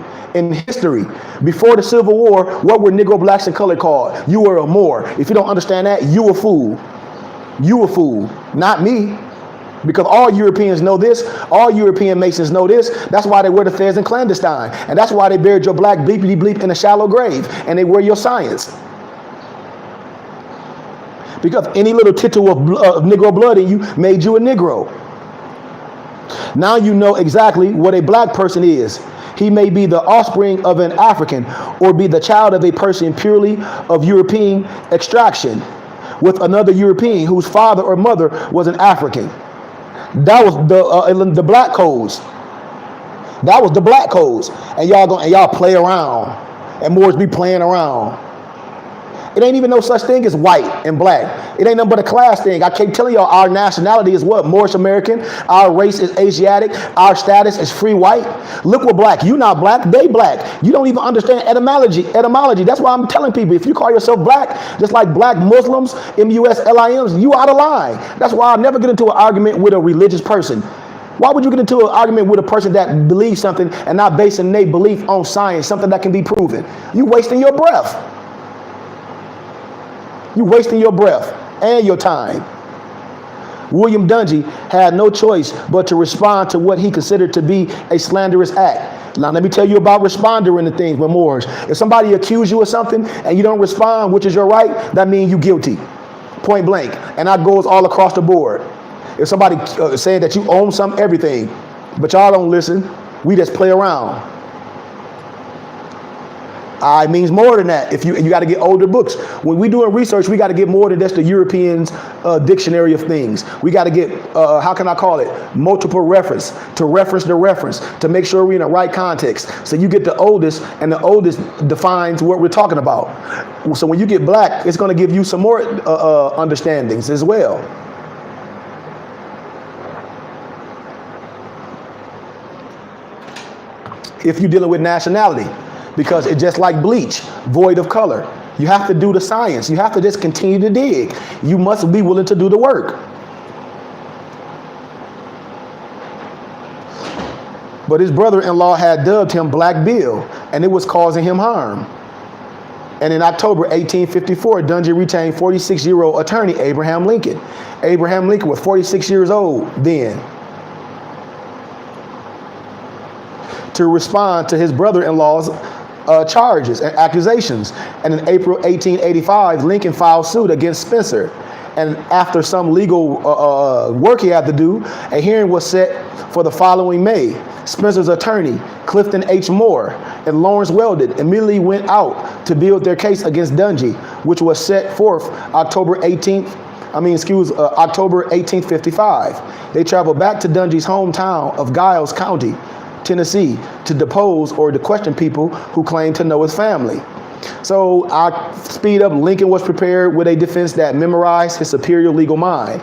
before the Civil War, what were Negro, blacks, and colored called? You were a Moor. If you don't understand that, you a fool. You a fool, not me. Because all Europeans know this, all European Masons know this. That's why they wear the fez and clandestine. And that's why they buried your black bleepity bleep in a shallow grave. And they wear your science. Because any little tittle of Negro blood in you made you a Negro. Now you know exactly what a black person is. He may be the offspring of an African or be the child of a person purely of European extraction with another European whose father or mother was an African. That was the black codes. That was the black codes. And y'all play around. And Moors be playing around. It ain't even no such thing as white and black. It ain't nothing but a class thing. I keep telling y'all our nationality is what? Moorish American. Our race is Asiatic. Our status is free white. Look what black. You not black, they black. You don't even understand etymology. That's why I'm telling people, if you call yourself black, just like black Muslims, MUSLIMs, you out of line. That's why I'll never get into an argument with a religious person. Why would you get into an argument with a person that believes something and not basing their belief on science, something that can be proven? You wasting your breath. You're wasting your breath and your time. William Dungy had no choice but to respond to what he considered to be a slanderous act. Now, let me tell you about responding to things with Moors. If somebody accuses you of something and you don't respond, which is your right, that means you're guilty. Point blank. And that goes all across the board. If somebody saying that you own everything, but y'all don't listen, we just play around. It means more than that. If you got to get older books. When we doing research, we got to get more than just the Europeans' dictionary of things. We got to get, how can I call it, multiple reference to reference the reference to make sure we're in the right context. So you get the oldest, and the oldest defines what we're talking about. So when you get black, it's going to give you some more understandings as well. If you're dealing with nationality. Because it's just like bleach, void of color. You have to do the science. You have to just continue to dig. You must be willing to do the work. But his brother-in-law had dubbed him Black Bill, and it was causing him harm. And in October 1854, Dungy retained 46-year-old attorney Abraham Lincoln. Abraham Lincoln was 46 years old then, to respond to his brother-in-law's charges and accusations. And in April 1885, Lincoln filed suit against Spencer. And after some legal work he had to do, a hearing was set for the following May. Spencer's attorney, Clifton H. Moore, and Lawrence Weldon immediately went out to build their case against Dungy, which was set forth October 1855. They traveled back to Dungy's hometown of Giles County, Tennessee, to depose or to question people who claimed to know his family. So I speed up. Lincoln was prepared with a defense that memorized his superior legal mind,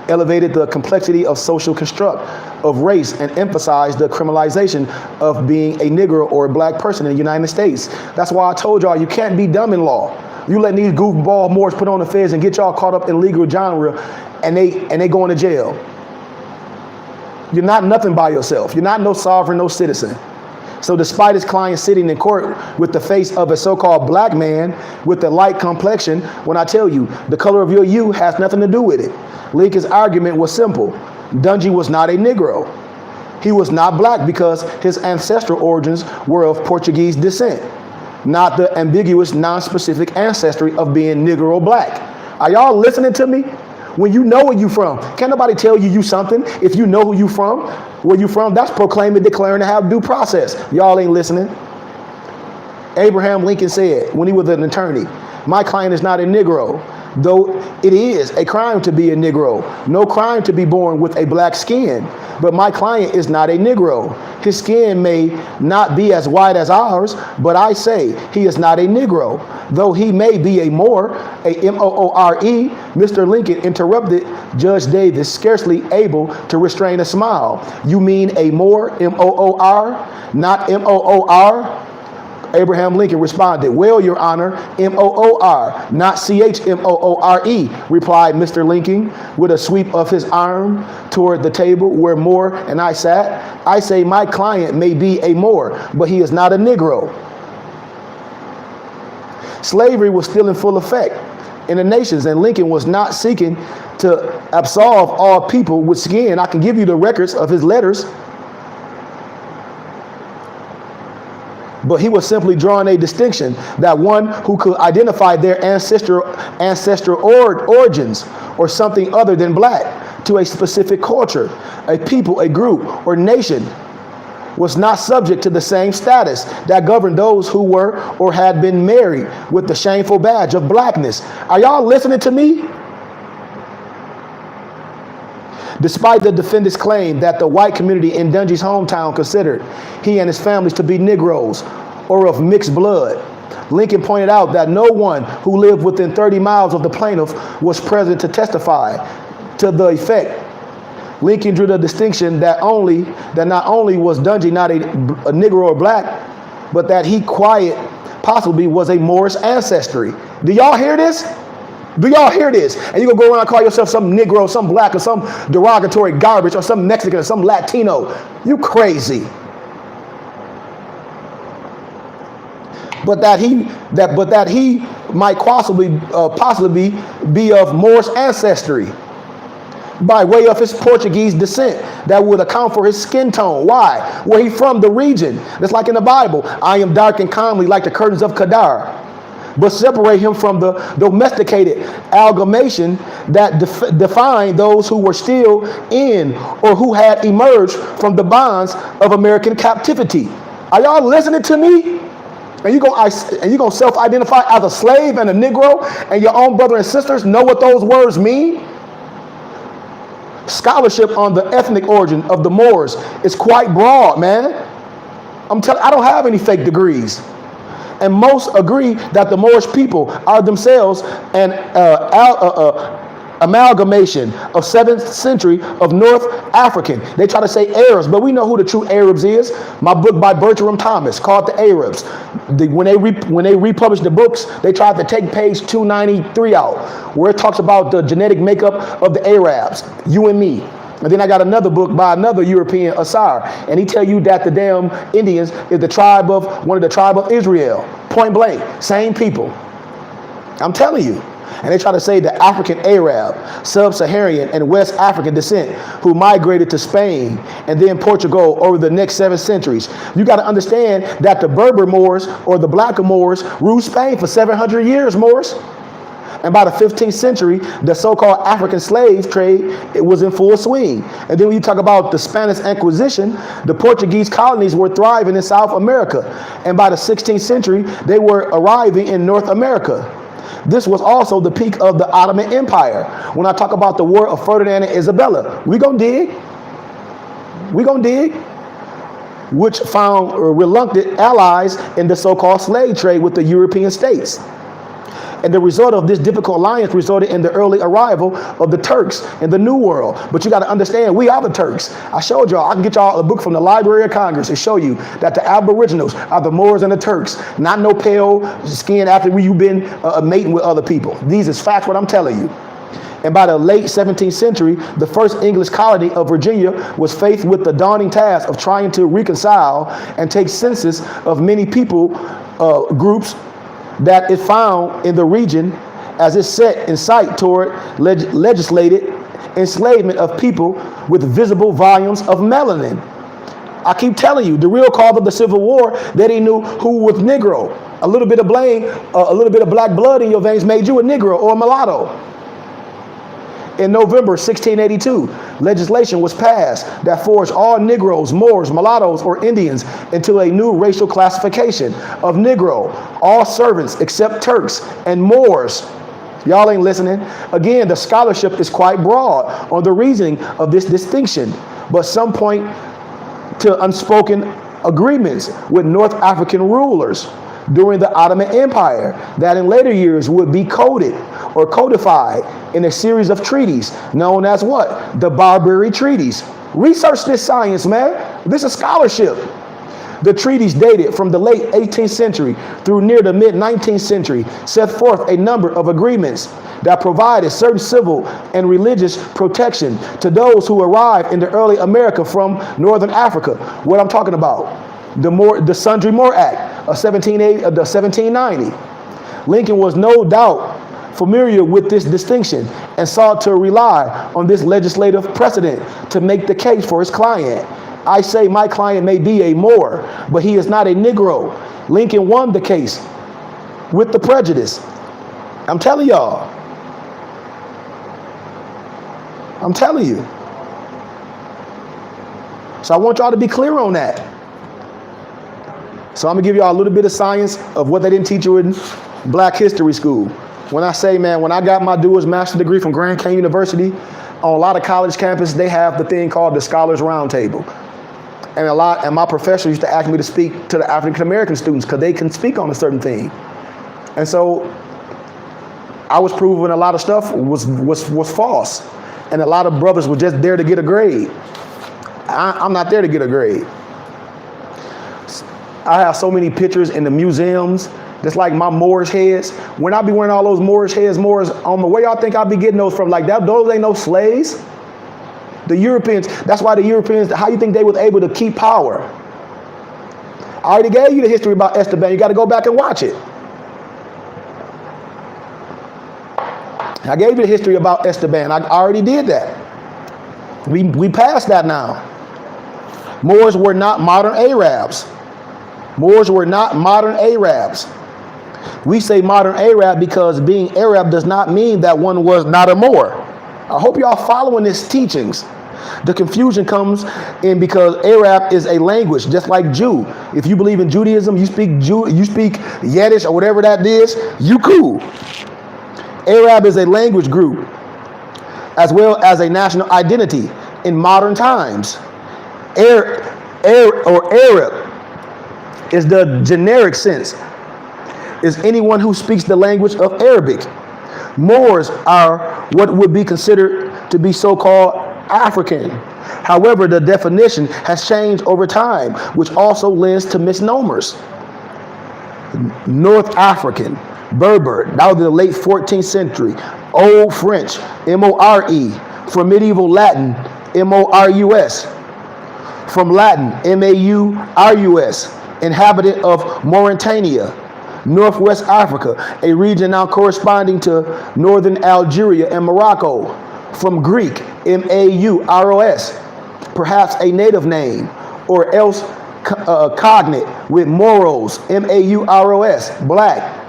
elevated the complexity of social construct of race, and emphasized the criminalization of being a Negro or a black person in the United States. That's why I told y'all you can't be dumb in law. You let these goofball Moors put on the feds and get y'all caught up in legal genre, and they going to jail. You're not nothing by yourself. You're not no sovereign, no citizen. So despite his client sitting in court with the face of a so-called black man with a light complexion, when I tell you the color of your hue has nothing to do with it, Lincoln's argument was simple. Dungy was not a Negro. He was not black because his ancestral origins were of Portuguese descent, not the ambiguous, non-specific ancestry of being Negro or black. Are y'all listening to me? When you know where you from, can't nobody tell you something if you know who you from, where you from. That's proclaiming, declaring to have due process. Y'all ain't listening. Abraham Lincoln said when he was an attorney, my client is not a Negro, though it is a crime to be a Negro. No crime to be born with a black skin, but my client is not a Negro. His skin may not be as white as ours, but I say he is not a Negro. Though he may be a Moor, a M-O-O-R-E, Mr. Lincoln interrupted Judge Davis, scarcely able to restrain a smile. You mean a Moor, M-O-O-R, not M-O-O-R? Abraham Lincoln responded, well, Your Honor, M-O-O-R, not C-H-M-O-O-R-E, replied Mr. Lincoln with a sweep of his arm toward the table where Moore and I sat. I say my client may be a Moor, but he is not a Negro. Slavery was still in full effect in the nations, and Lincoln was not seeking to absolve all people with skin. I can give you the records of his letters. But he was simply drawing a distinction that one who could identify their ancestral origins or something other than black to a specific culture, a people, a group, or nation was not subject to the same status that governed those who were or had been married with the shameful badge of blackness. Are y'all listening to me? Despite the defendant's claim that the white community in Dungy's hometown considered he and his families to be Negroes or of mixed blood, Lincoln pointed out that no one who lived within 30 miles of the plaintiff was present to testify to the effect. Lincoln drew the distinction that not only was Dungy not a Negro or black, but that he quite possibly was a Moorish ancestry. Do y'all hear this? Do y'all hear this? And you gonna go around and call yourself some Negro, some black, or some derogatory garbage, or some Mexican, or some Latino. You crazy. But that he might possibly be of Moorish ancestry by way of his Portuguese descent that would account for his skin tone. Why? Where he from? The region. That's like in the Bible. I am dark and comely like the curtains of Kedar. But separate him from the domesticated amalgamation that defined those who were still in or who had emerged from the bonds of American captivity. Are y'all listening to me? And you're gonna self-identify as a slave and a Negro, and your own brother and sisters know what those words mean? Scholarship on the ethnic origin of the Moors is quite broad, man. I don't have any fake degrees. And most agree that the Moorish people are themselves an amalgamation of 7th century of North African. They try to say Arabs, but we know who the true Arabs is. My book by Bertram Thomas called The Arabs. When they republished the books, they tried to take page 293 out, where it talks about the genetic makeup of the Arabs, you and me. And then I got another book by another European, Asar, and he tell you that the damn Indians is one of the tribe of Israel. Point blank, same people. I'm telling you. And they try to say the African Arab, Sub-Saharan, and West African descent who migrated to Spain and then Portugal over the next 7 centuries. You got to understand that the Berber Moors or the Black Moors ruled Spain for 700 years, Moors. And by the 15th century, the so-called African slave trade, it was in full swing. And then when you talk about the Spanish Inquisition, the Portuguese colonies were thriving in South America. And by the 16th century, they were arriving in North America. This was also the peak of the Ottoman Empire. When I talk about the war of Ferdinand and Isabella, we gonna dig. Which found reluctant allies in the so-called slave trade with the European states. And the result of this difficult alliance resulted in the early arrival of the Turks in the New World. But you got to understand, we are the Turks. I showed y'all, I can get y'all a book from the Library of Congress and show you that the Aboriginals are the Moors and the Turks, not no pale skin after you've been mating with other people. These is facts, what I'm telling you. And by the late 17th century, the first English colony of Virginia was faced with the daunting task of trying to reconcile and take census of many people groups that it found in the region as it set in sight toward legislated enslavement of people with visible volumes of melanin. I keep telling you, the real cause of the Civil War, they didn't know who was Negro. A little bit of blame, a little bit of black blood in your veins made you a Negro or a mulatto. In November 1682, legislation was passed that forced all Negroes, Moors, mulattoes, or Indians into a new racial classification of Negro, all servants except Turks and Moors. Y'all ain't listening. Again, the scholarship is quite broad on the reasoning of this distinction, but some point to unspoken agreements with North African rulers during the Ottoman Empire that in later years would be coded or codified in a series of treaties known as what? The Barbary Treaties. Research this science, man. This is scholarship. The treaties dated from the late 18th century through near the mid-19th century set forth a number of agreements that provided certain civil and religious protection to those who arrived in the early America from Northern Africa. What I'm talking about, the Sundry Moore Act of 1790. Lincoln was no doubt familiar with this distinction and sought to rely on this legislative precedent to make the case for his client. I say my client may be a Moor, but he is not a Negro. Lincoln won the case with the prejudice. I'm telling y'all. I'm telling you. So I want y'all to be clear on that. So I'm gonna give y'all a little bit of science of what they didn't teach you in Black History School. When I say, man, when I got my dual master's degree from Grand Canyon University, on a lot of college campuses, they have the thing called the Scholars Roundtable. And my professor used to ask me to speak to the African American students because they can speak on a certain thing. And so I was proving a lot of stuff was false. And a lot of brothers were just there to get a grade. I'm not there to get a grade. I have so many pictures in the museums, just like my Moorish heads. When I be wearing all those Moorish heads, Moors, on the way y'all think I be getting those from, like that, those ain't no slaves. The Europeans, that's why the Europeans, how you think they was able to keep power? I already gave you the history about Esteban. You got to go back and watch it. I gave you the history about Esteban. I already did that. We passed that now. Moors were not modern Arabs. Moors were not modern Arabs. We say modern Arab because being Arab does not mean that one was not a Moor. I hope y'all following these teachings. The confusion comes in because Arab is a language, just like Jew. If you believe in Judaism, you speak Yiddish or whatever that is, you cool. Arab is a language group as well as a national identity in modern times. Arab is the generic sense, is anyone who speaks the language of Arabic. Moors are what would be considered to be so-called African. However, the definition has changed over time, which also lends to misnomers. North African, Berber, now the late 14th century. Old French, M-O-R-E. From medieval Latin, M-O-R-U-S. From Latin, M-A-U-R-U-S. Inhabitant of Mauritania. Northwest Africa, a region now corresponding to northern Algeria and Morocco. From Greek, Mauros, perhaps a native name, or else cognate with Moros, Mauros, black.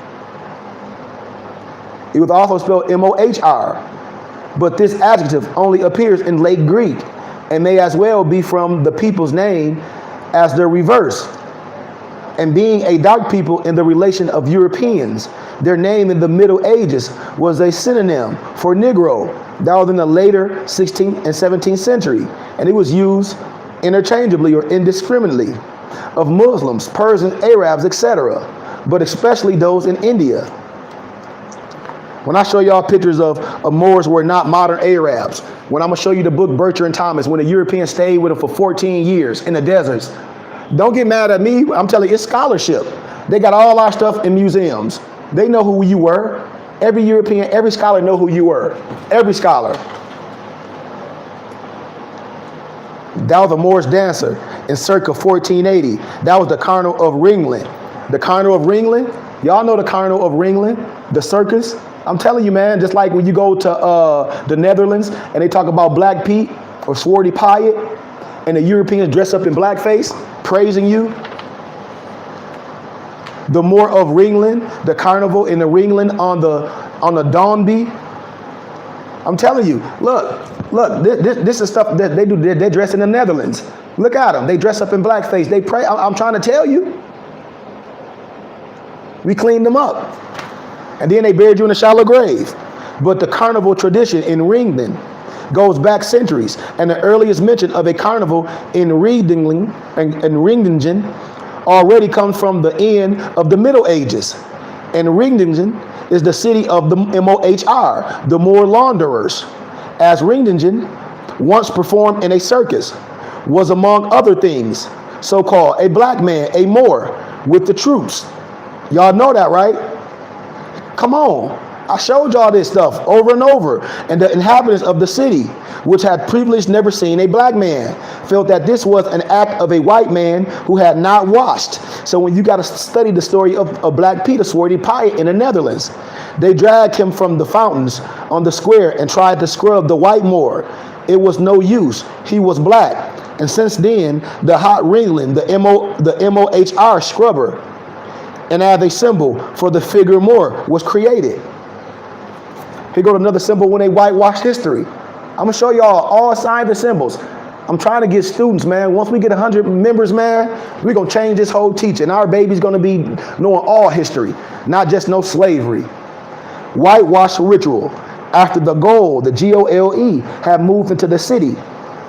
It was also spelled Mohr, but this adjective only appears in late Greek and may as well be from the people's name as their reverse. And being a dark people in the relation of Europeans, their name in the Middle Ages was a synonym for Negro. That was in the later 16th and 17th century, and it was used interchangeably or indiscriminately of Muslims, Persians, Arabs, etc., but especially those in India. When I show y'all pictures of Moors who are not modern Arabs, when I'm going to show you the book Bertrand Thomas, when the Europeans stayed with them for 14 years in the deserts, don't get mad at me. I'm telling you, it's scholarship. They got all our stuff in museums. They know who you were. Every European, every scholar know who you were. Every scholar. That was a Moorish dancer in circa 1480. That was the Carnival of Ringling. The Carnival of Ringling, y'all know the Carnival of Ringling, the circus. I'm telling you, man, just like when you go to the Netherlands and they talk about Black Pete or Swarty Piet and the Europeans dress up in blackface, praising you. The Moor of Ringling, the carnival in the Ringling on the Downby. I'm telling you, look, this is stuff that they do. They dress in the Netherlands. Look at them. They dress up in blackface. They pray. I'm trying to tell you. We cleaned them up. And then they buried you in a shallow grave. But the carnival tradition in Ringling goes back centuries, and the earliest mention of a carnival in Ringingen already comes from the end of the Middle Ages. And Ringingen is the city of the Mohr, the Moor launderers, as Ringingen, once performed in a circus, was among other things so-called a black man, a Moor, with the troops. Y'all know that, right? Come on. I showed y'all this stuff over and over. And the inhabitants of the city, which had previously never seen a black man, felt that this was an act of a white man who had not washed. So when you got to study the story of Black Peter, Swarty Piet in the Netherlands, they dragged him from the fountains on the square and tried to scrub the white Moor. It was no use. He was black. And since then, the hot ringling, the Mohr scrubber, and as a symbol for the figure Moor was created. Here go to another symbol when they whitewash history. I'm going to show y'all all signs and symbols. I'm trying to get students, man. Once we get 100 members, man, we're going to change this whole teaching. Our baby's going to be knowing all history, not just no slavery. Whitewash ritual. After the gold, the GOLE, have moved into the city,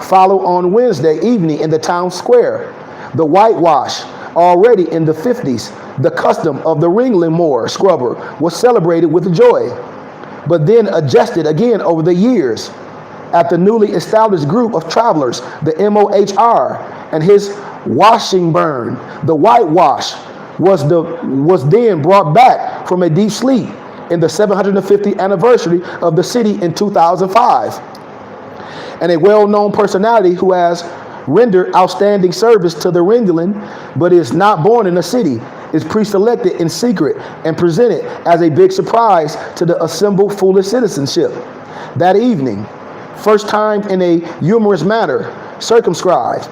follow on Wednesday evening in the town square. The whitewash, already in the 50s, the custom of the Ringling Moor scrubber was celebrated with joy, but then adjusted again over the years. At the newly established group of travelers, the Mohr, and his washing burn, the whitewash, was then brought back from a deep sleep in the 750th anniversary of the city in 2005. And a well-known personality who has rendered outstanding service to the Ringling, but is not born in the city, is pre-selected in secret and presented as a big surprise to the assembled foolish citizenship. That evening, first time in a humorous manner, circumscribed,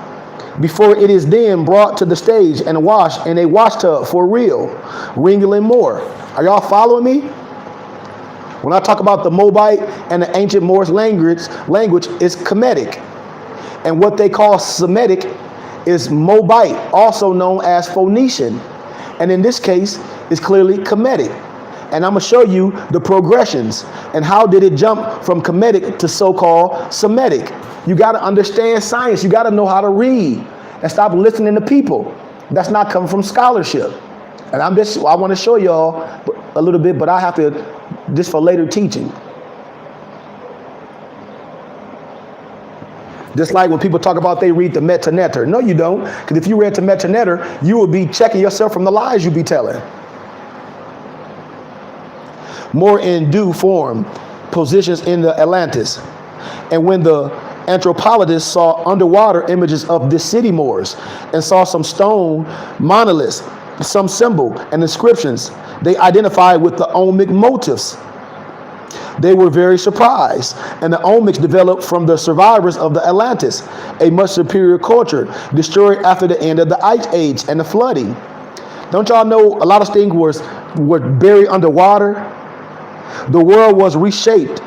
before it is then brought to the stage and washed in a wash tub for real. Ringling Moor. Are y'all following me? When I talk about the Moabite and the ancient Moorish language is Kemetic. And what they call Semitic is Moabite, also known as Phoenician. And in this case, it's clearly Kemetic. And I'm going to show you the progressions and how did it jump from Kemetic to so-called Semitic. You got to understand science. You got to know how to read and stop listening to people. That's not coming from scholarship. And I want to show y'all a little bit, but I have to, this for later teaching. Just like when people talk about they read the Metanetter. No, you don't. Because if you read the Metanetter, you would be checking yourself from the lies you be telling. More in due form, positions in the Atlantis. And when the anthropologists saw underwater images of the city Moors and saw some stone monoliths some symbol and inscriptions they identified with the omic motifs. They were very surprised, and the omics developed from the survivors of the Atlantis, a much superior culture destroyed after the end of the Ice Age and the flooding. Don't y'all know a lot of things were buried underwater? The world was reshaped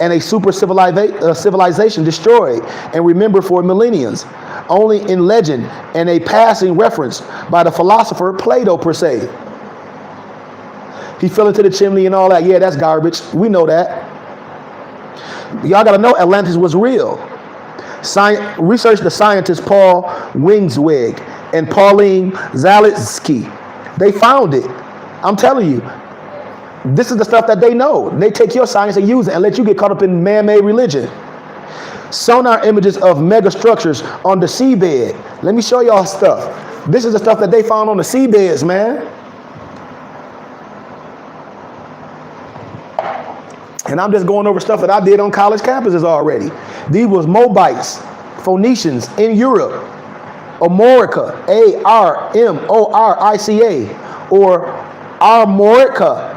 and a super civilization destroyed and remembered for millenniums, only in legend and a passing reference by the philosopher Plato per se. He fell into the chimney and all that. Yeah, that's garbage. We know that. Y'all got to know Atlantis was real. Research the scientists Paul Wingswig and Pauline Zalitsky. They found it. I'm telling you. This is the stuff that they know. They take your science and use it and let you get caught up in man-made religion. Sonar images of megastructures on the seabed. Let me show y'all stuff. This is the stuff that they found on the seabeds, man. And I'm just going over stuff that I did on college campuses already. These was Moabites, Phoenicians in Europe, Amorica, Armorica, or Armorica,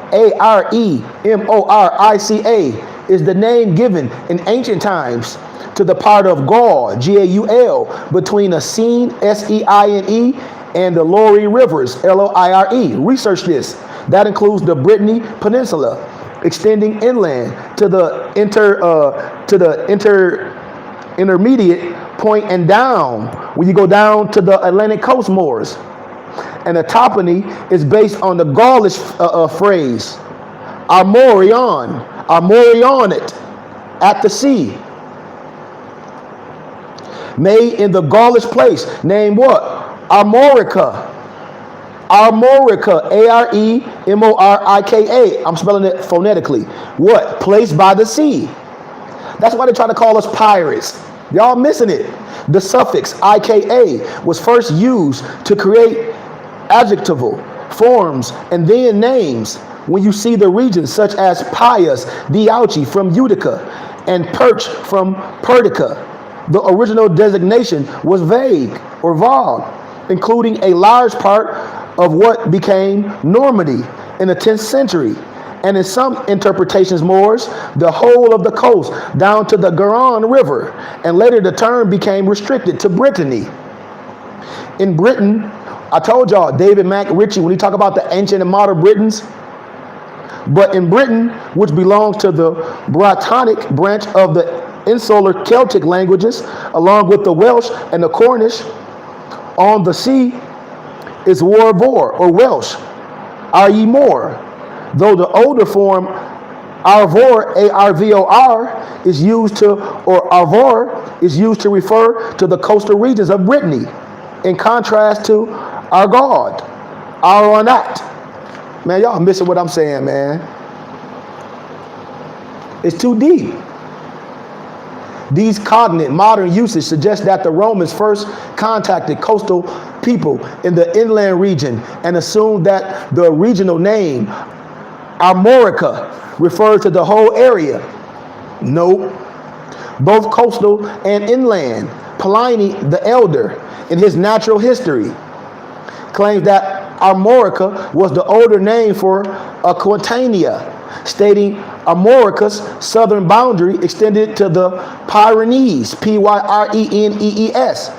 Aremorica, is the name given in ancient times to the part of Gaul, Gaul, between the Seine, Seine, and the Loire rivers, Loire. Research this. That includes the Brittany Peninsula, extending inland to the intermediate point and down when you go down to the Atlantic coast moors. And the topony is based on the Gaulish phrase armorionit, at the sea. Made in the Gaulish place named what? Armorica. Armorica, Aremorika. I'm spelling it phonetically. What? Placed by the sea. That's why they try to call us pirates. Y'all missing it. The suffix ika was first used to create adjectival forms and then names when you see the regions such as Pius Diauci from Utica and Perch from Pertica. The original designation was vague or vague, including a large part of what became Normandy in the 10th century, and in some interpretations Moors, the whole of the coast down to the Garonne River, and later the term became restricted to Brittany. In Britain, I told y'all, David Mack Ritchie, when he talk about the ancient and modern Britons, but in Britain, which belongs to the Brittonic branch of the insular Celtic languages, along with the Welsh and the Cornish, on the sea is Warvor or Welsh, i.e. Moor, though the older form Arvor, Arvor, is used to, or Arvor is used to refer to the coastal regions of Brittany, in contrast to Argaud, Aronat. Man, y'all missing what I'm saying, man. It's too deep. These cognate modern usage suggest that the Romans first contacted coastal people in the inland region and assumed that the regional name Armorica referred to the whole area. Nope. Both coastal and inland. Pliny the Elder, in his Natural History, claims that Armorica was the older name for Aquitania, stating Armorica's southern boundary extended to the Pyrenees, Pyrenees,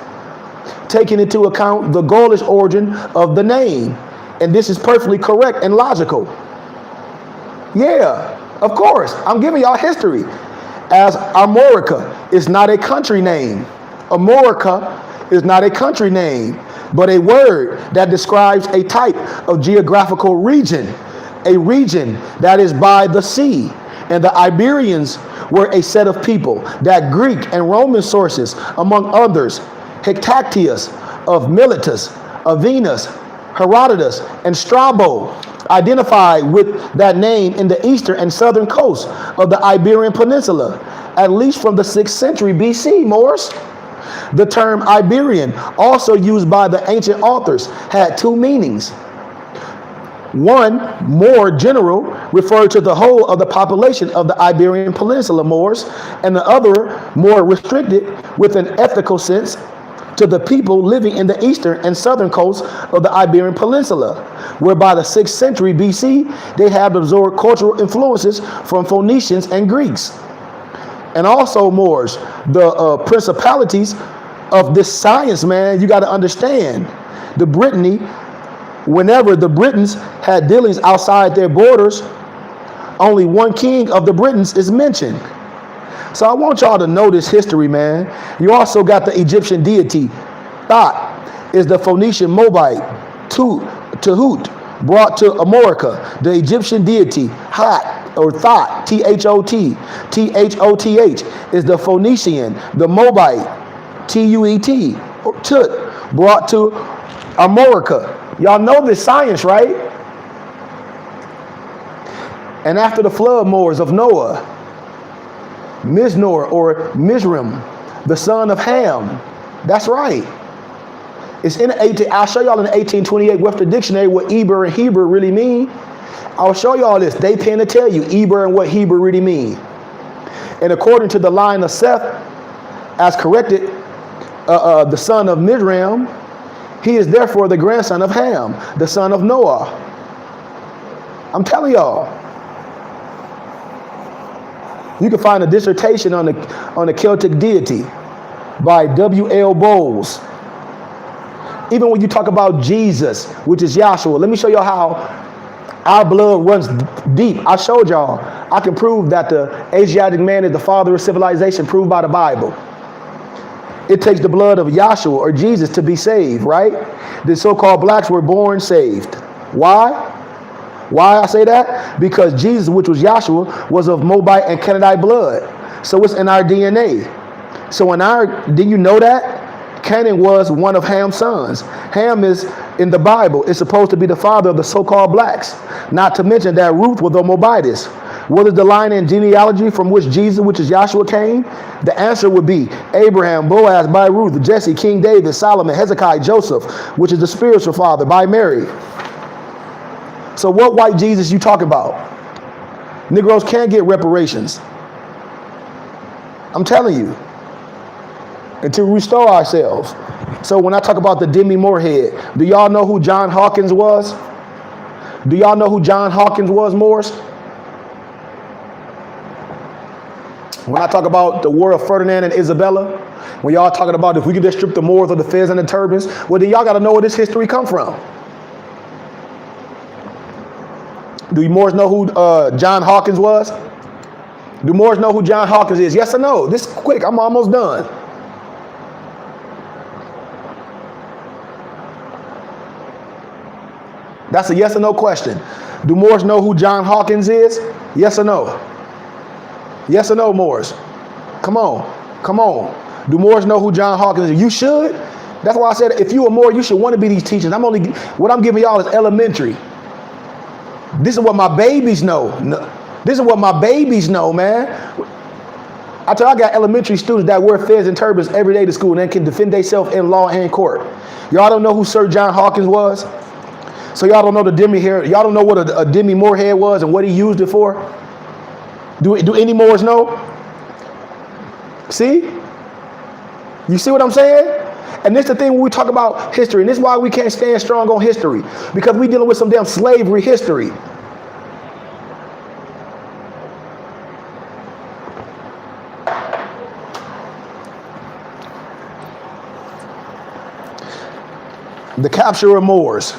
taking into account the Gaulish origin of the name. And this is perfectly correct and logical. Yeah, of course, I'm giving y'all history. As Armorica is not a country name. Armorica is not a country name, but a word that describes a type of geographical region, a region that is by the sea. And the Iberians were a set of people that Greek and Roman sources, among others, Hectactius of Miletus, Avienus, Herodotus, and Strabo, identified with that name in the eastern and southern coast of the Iberian Peninsula, at least from the 6th century BC, Moors. The term Iberian, also used by the ancient authors, had two meanings. One, more general, referred to the whole of the population of the Iberian Peninsula, Moors, and the other, more restricted, with an ethical sense, to the people living in the eastern and southern coast of the Iberian Peninsula, where by the 6th century BC, they had absorbed cultural influences from Phoenicians and Greeks. And also Moors, the principalities of this science, man, you got to understand. The Brittany, whenever the Britons had dealings outside their borders, only one king of the Britons is mentioned. So I want y'all to know this history, man. You also got the Egyptian deity, Thoth, is the Phoenician Moabite, Tahut, brought to Amorica. The Egyptian deity, Hot, or Thoth, Thot, Thoth, is the Phoenician, the Moabite, Tuet, or Tut, brought to Amorica. Y'all know this science, right? And after the flood, Moors of Noah, Misnor or Mizrim, the son of Ham. That's right. It's in the 18. I'll show y'all in the 1828 Webster Dictionary what Eber and Hebrew really mean. I'll show y'all this. They tend to tell you Eber and what Hebrew really mean. And according to the line of Seth, as corrected, the son of Mizraim, he is therefore the grandson of Ham, the son of Noah. I'm telling y'all. You can find a dissertation on the Celtic deity by W.L. Bowles. Even when you talk about Jesus, which is Yahshua, let me show you how our blood runs deep. I showed y'all. I can prove that the Asiatic man is the father of civilization, proved by the Bible. It takes the blood of Yahshua or Jesus to be saved, right? The so-called blacks were born saved. Why? Why I say that? Because Jesus, which was Yahshua, was of Moabite and Canaanite blood. So it's in our DNA. So did you know that? Canaan was one of Ham's sons. Ham is, in the Bible, is supposed to be the father of the so-called blacks. Not to mention that Ruth was a Moabitess. What is the line in genealogy from which Jesus, which is Yahshua, came? The answer would be Abraham, Boaz by Ruth, Jesse, King David, Solomon, Hezekiah, Joseph, which is the spiritual father by Mary. So what white Jesus you talking about? Negroes can't get reparations. I'm telling you. Until we restore ourselves. So when I talk about the Demi Moorhead, do y'all know who John Hawkins was? Do y'all know who John Hawkins was, Moors? When I talk about the war of Ferdinand and Isabella, when y'all talking about if we could just strip the Moors of the fez and the turbans, well then y'all got to know where this history come from. Do you Moors know who John Hawkins was? Do Moors know who John Hawkins is? Yes or no? This is quick. I'm almost done. That's a yes or no question. Do Moors know who John Hawkins is? Yes or no? Yes or no, Moors? Come on. Come on. Do Moors know who John Hawkins is? You should. That's why I said if you a Moor, you should want to be these teachers. What I'm giving y'all is elementary. This is what my babies know. This is what my babies know, man. I got elementary students that wear fez and turbans every day to school and they can defend themselves in law and court. Y'all don't know who Sir John Hawkins was? So y'all don't know the Demi here. Y'all don't know what a Demi Moorhead was and what he used it for? Do any Moors know? See? You see what I'm saying? And this is the thing when we talk about history. And this is why we can't stand strong on history. Because we dealing with some damn slavery history. The capture of Moors.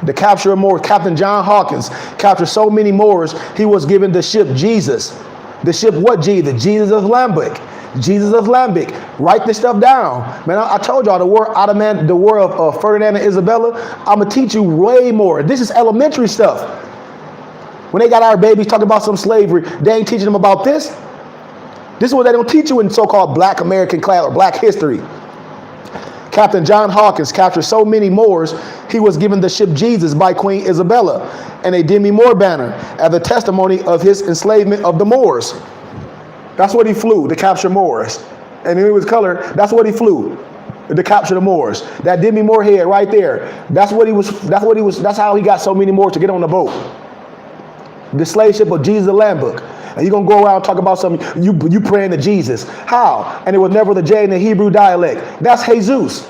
The capture of Moors. Captain John Hawkins captured so many Moors, he was given the ship Jesus. The ship what Jesus? Jesus of Lambic. Jesus of Lambic. Write this stuff down. Man, I told y'all the war of Ferdinand and Isabella, I'm going to teach you way more. This is elementary stuff. When they got our babies talking about some slavery, they ain't teaching them about this. This is what they don't teach you in so-called black American class or black history. Captain John Hawkins captured so many Moors, he was given the ship Jesus by Queen Isabella and a Demi Moor banner as a testimony of his enslavement of the Moors. That's what he flew, to capture Moors. And in his color, that's what he flew, to capture the Moors. That Demi Moor head right there, that's how he got so many Moors to get on the boat. The slave ship of Jesus the Lambic. And you're going to go around and talk about something, you praying to Jesus. How? And it was never the J in the Hebrew dialect. That's Jesus.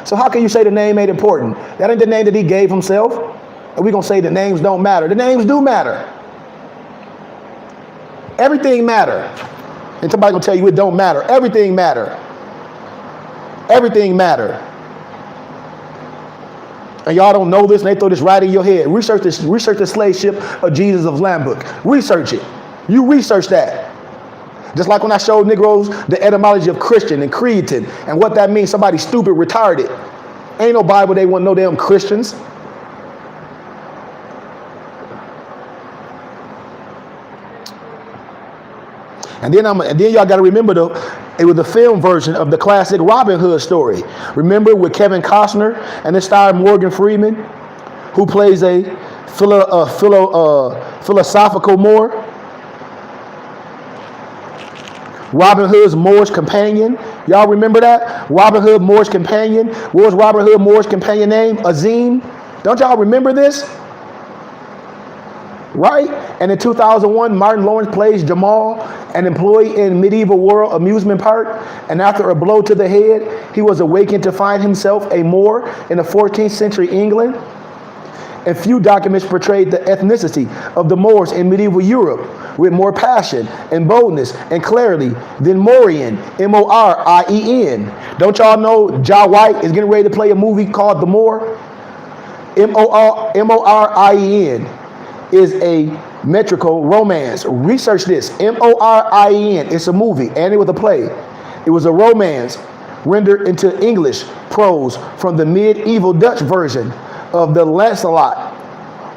So how can you say the name ain't important? That ain't the name that he gave himself. And we're going to say the names don't matter. The names do matter. Everything matter. And somebody going to tell you it don't matter. Everything matter. Everything matter. And y'all don't know this, and they throw this right in your head. Research this. Research the slave ship of Jesus of Lambook. Research it. You research that. Just like when I showed Negroes the etymology of Christian and Cretan and what that means. Somebody stupid, retarded. Ain't no Bible they want no damn Christians. And then y'all got to remember though, it was the film version of the classic Robin Hood story. Remember with Kevin Costner and it starred Morgan Freeman, who plays a philosophical Moor. Robin Hood's Moorish companion. Y'all remember that? Robin Hood Moorish companion. What was Robin Hood Moorish companion name? Azim. Don't y'all remember this? Right? And in 2001, Martin Lawrence plays Jamal, an employee in Medieval World Amusement Park. And after a blow to the head, he was awakened to find himself a Moor in the 14th century England. And few documents portrayed the ethnicity of the Moors in medieval Europe with more passion and boldness and clarity than Moorian, M-O-R-I-E-N. Don't y'all know Ja White is getting ready to play a movie called The Moor? M-O-R-I-E-N is a metrical romance. Research this. M-O-R-I-E-N. It's a movie and it was a play. It was a romance rendered into English prose from the medieval Dutch version of the Lancelot.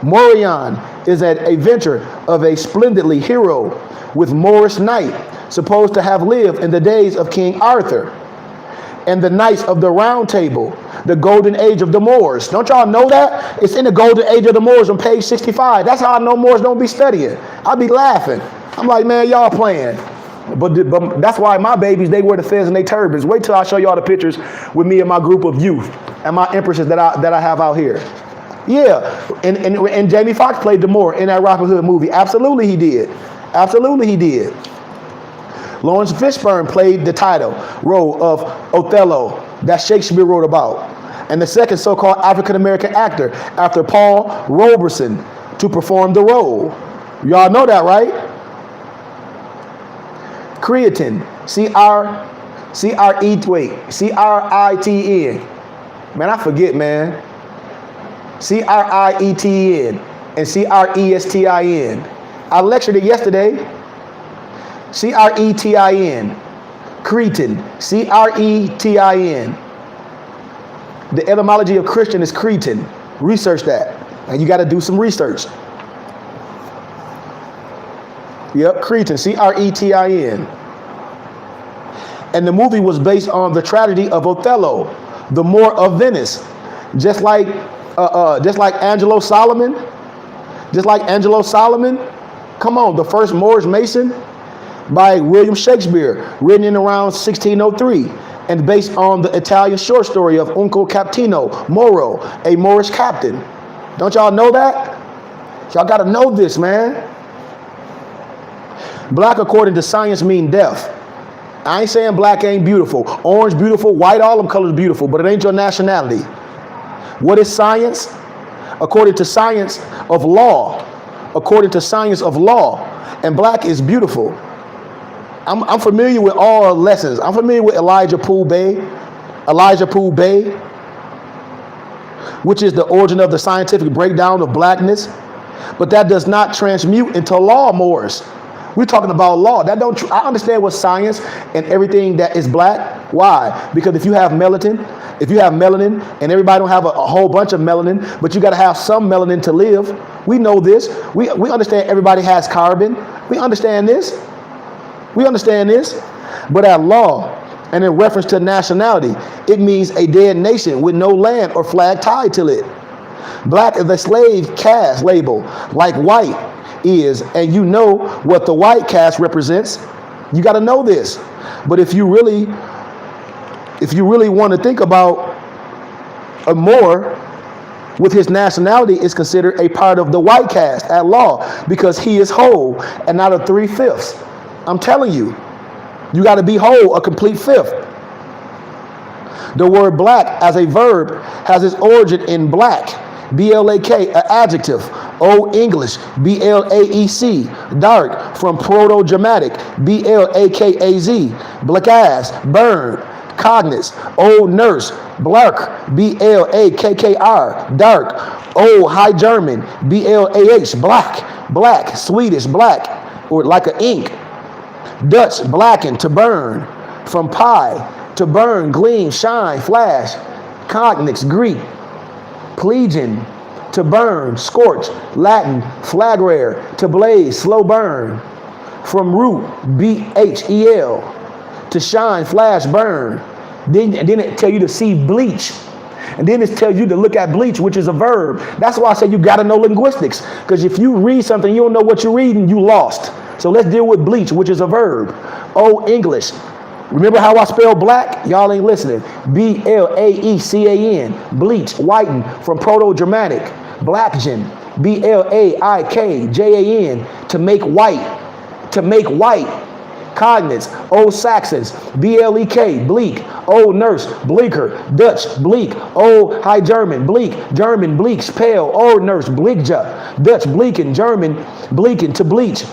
Morion is an adventure of a splendidly hero with Moorish knight supposed to have lived in the days of King Arthur and the Knights of the Round Table, the golden age of the Moors. Don't y'all know that? It's in the golden age of the Moors on page 65. That's how I know Moors don't be studying. I be laughing. I'm like, man, y'all playing. But that's why my babies, they wear the fez and they turbans. Wait till I show y'all the pictures with me and my group of youth and my empresses that I have out here. Yeah, and Jamie Foxx played the Moor in that Robin Hood movie. Absolutely he did. Absolutely he did. Lawrence Fishburne played the title role of Othello that Shakespeare wrote about. And the second so-called African-American actor after Paul Robeson to perform the role. Y'all know that, right? Cretan, C-R-I-T-N. Man, I forget, man. C-R-I-E-T-N and C-R-E-S-T-I-N. I lectured it yesterday. C-R-E-T-I-N. Cretan, C-R-E-T-I-N. The etymology of Christian is Cretan. Research that. And you got to do some research. Yep, Cretan, C-R-E-T-I-N. And the movie was based on the tragedy of Othello, the Moor of Venice. Just like Angelo Solomon. Come on, the first Moorish Mason by William Shakespeare, written in around 1603, and based on the Italian short story of Uncle Capitino Moro, a Moorish captain. Don't y'all know that? Y'all got to know this, man. Black, according to science, mean deaf. I ain't saying black ain't beautiful. Orange beautiful, white, all them colors beautiful, but it ain't your nationality. What is science? According to science of law. According to science of law. And black is beautiful. I'm familiar with all lessons. I'm familiar with Elijah Poole Bay, which is the origin of the scientific breakdown of blackness. But that does not transmute into law, Morris. We're talking about law. I understand what science and everything that is black. Why? Because if you have melanin, and everybody don't have a whole bunch of melanin, but you got to have some melanin to live. We know this. We understand everybody has carbon. We understand this. But at law and in reference to nationality, it means a dead nation with no land or flag tied to it. Black is a slave caste label, like white is, and you know what the white caste represents. You got to know this. But if you really want to think about a Moor, with his nationality is considered a part of the white caste at law because he is whole and not a 3/5. I'm telling you, you got to be whole, a complete fifth. The word black as a verb has its origin in black, B-L-A-K, an adjective, Old English, B-L-A-E-C, dark, from Proto-Germanic, B-L-A-K-A-Z, black ass, burn, cognate, old nurse, blark, B-L-A-K-K-R, dark, old High German, B-L-A-H, black, black, Swedish, black, or like an ink, Dutch, blacken, to burn, from pie, to burn, gleam, shine, flash, cognates, Greek, Plegian, to burn, scorch, Latin, flagrare, to blaze, slow burn, from root, B-H-E-L, to shine, flash, burn. Then it tell you to see bleach. And then it tells you to look at bleach, which is a verb. That's why I say you got to know linguistics. Because if you read something, you don't know what you're reading, you lost. So let's deal with bleach, which is a verb. Old English. Remember how I spell black? Y'all ain't listening. B-L-A-E-C-A-N. Bleach, whiten, from Proto-Germanic. Blackgen, B-L-A-I-K-J-A-N. To make white. To make white. Cognates, Old Saxons, B-L-E-K, bleak, Old Nurse, bleaker, Dutch, bleak, Old High German, bleak, German, bleaks, pale, Old Nurse, bleakja, Dutch, bleaken, German, bleaken, to bleach.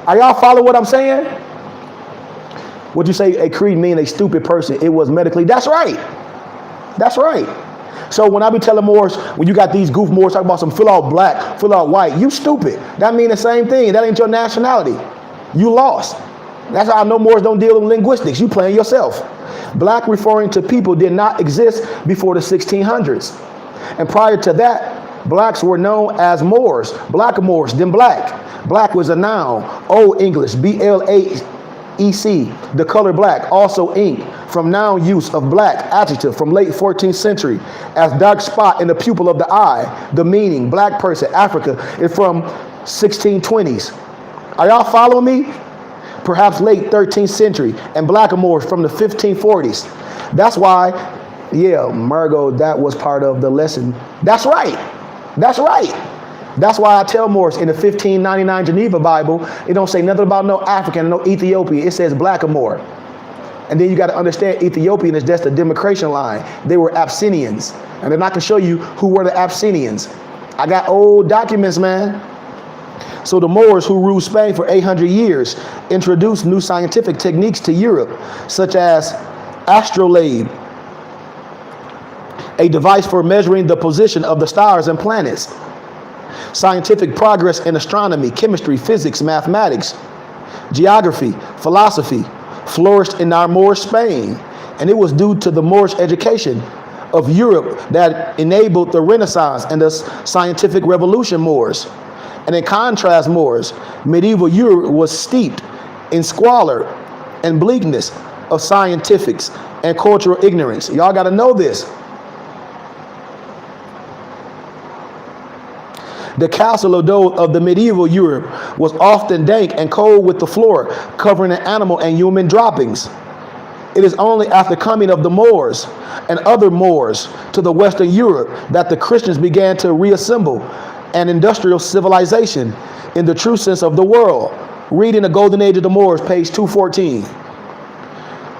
Are y'all follow what I'm saying? Would you say a creed mean a stupid person? It was medically. That's right. That's right. So when I be telling Moors, when you got these goof Moors talking about some fill out black, fill out white, you stupid. That mean the same thing. That ain't your nationality. You lost. That's how I know Moors don't deal with linguistics. You playing yourself. Black referring to people did not exist before the 1600s. And prior to that, blacks were known as Moors, black Moors, then black. Black was a noun, Old English, B-L-A-E-C, the color black, also ink, from noun use of black, adjective, from late 14th century, as dark spot in the pupil of the eye. The meaning, black person, Africa, is from 1620s. Are y'all following me? Perhaps late 13th century, and blackamoors from the 1540s. That's why, yeah, Margot, that was part of the lesson. That's right. That's right. That's why I tell Moors in the 1599 Geneva Bible, it don't say nothing about no African, no Ethiopian. It says blackamoor. And then you got to understand Ethiopian is just a demarcation line. They were Abyssinians. And then I can show you who were the Abyssinians. I got old documents, man. So the Moors, who ruled Spain for 800 years, introduced new scientific techniques to Europe, such as astrolabe, a device for measuring the position of the stars and planets. Scientific progress in astronomy, chemistry, physics, mathematics, geography, philosophy flourished in our Moorish Spain, and it was due to the Moorish education of Europe that enabled the Renaissance and the scientific revolution Moors. And in contrast, Moors, medieval Europe was steeped in squalor and bleakness of scientifics and cultural ignorance. Y'all got to know this. The castle of the medieval Europe was often dank and cold with the floor covering an animal and human droppings. It is only after coming of the Moors and other Moors to the Western Europe that the Christians began to reassemble an industrial civilization in the true sense of the world. Reading the Golden Age of the Moors, page 214.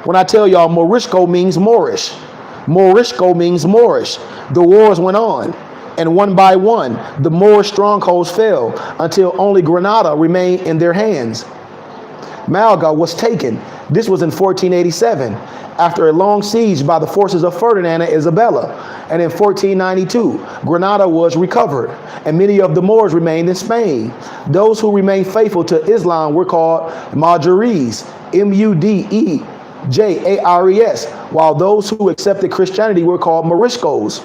When I tell y'all Morisco means Moorish. Morisco means Moorish. The wars went on, and one by one, the Moorish strongholds fell until only Granada remained in their hands. Malaga was taken. This was in 1487, after a long siege by the forces of Ferdinand and Isabella. And in 1492, Granada was recovered, and many of the Moors remained in Spain. Those who remained faithful to Islam were called Mudejares, M-U-D-E-J-A-R-E-S, while those who accepted Christianity were called Moriscos.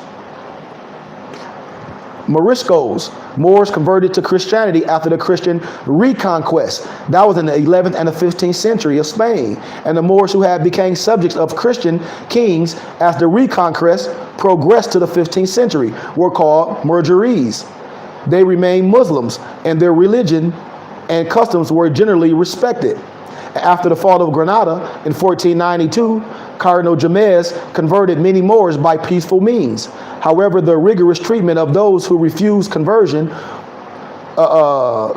Moriscos, Moors converted to Christianity after the Christian reconquest. That was in the 11th and the 15th century of Spain. And the Moors who had became subjects of Christian kings as the reconquest progressed to the 15th century were called Mudejares. They remained Muslims, and their religion and customs were generally respected. After the fall of Granada in 1492, Cardinal James converted many Moors by peaceful means. However, the rigorous treatment of those who refused conversion or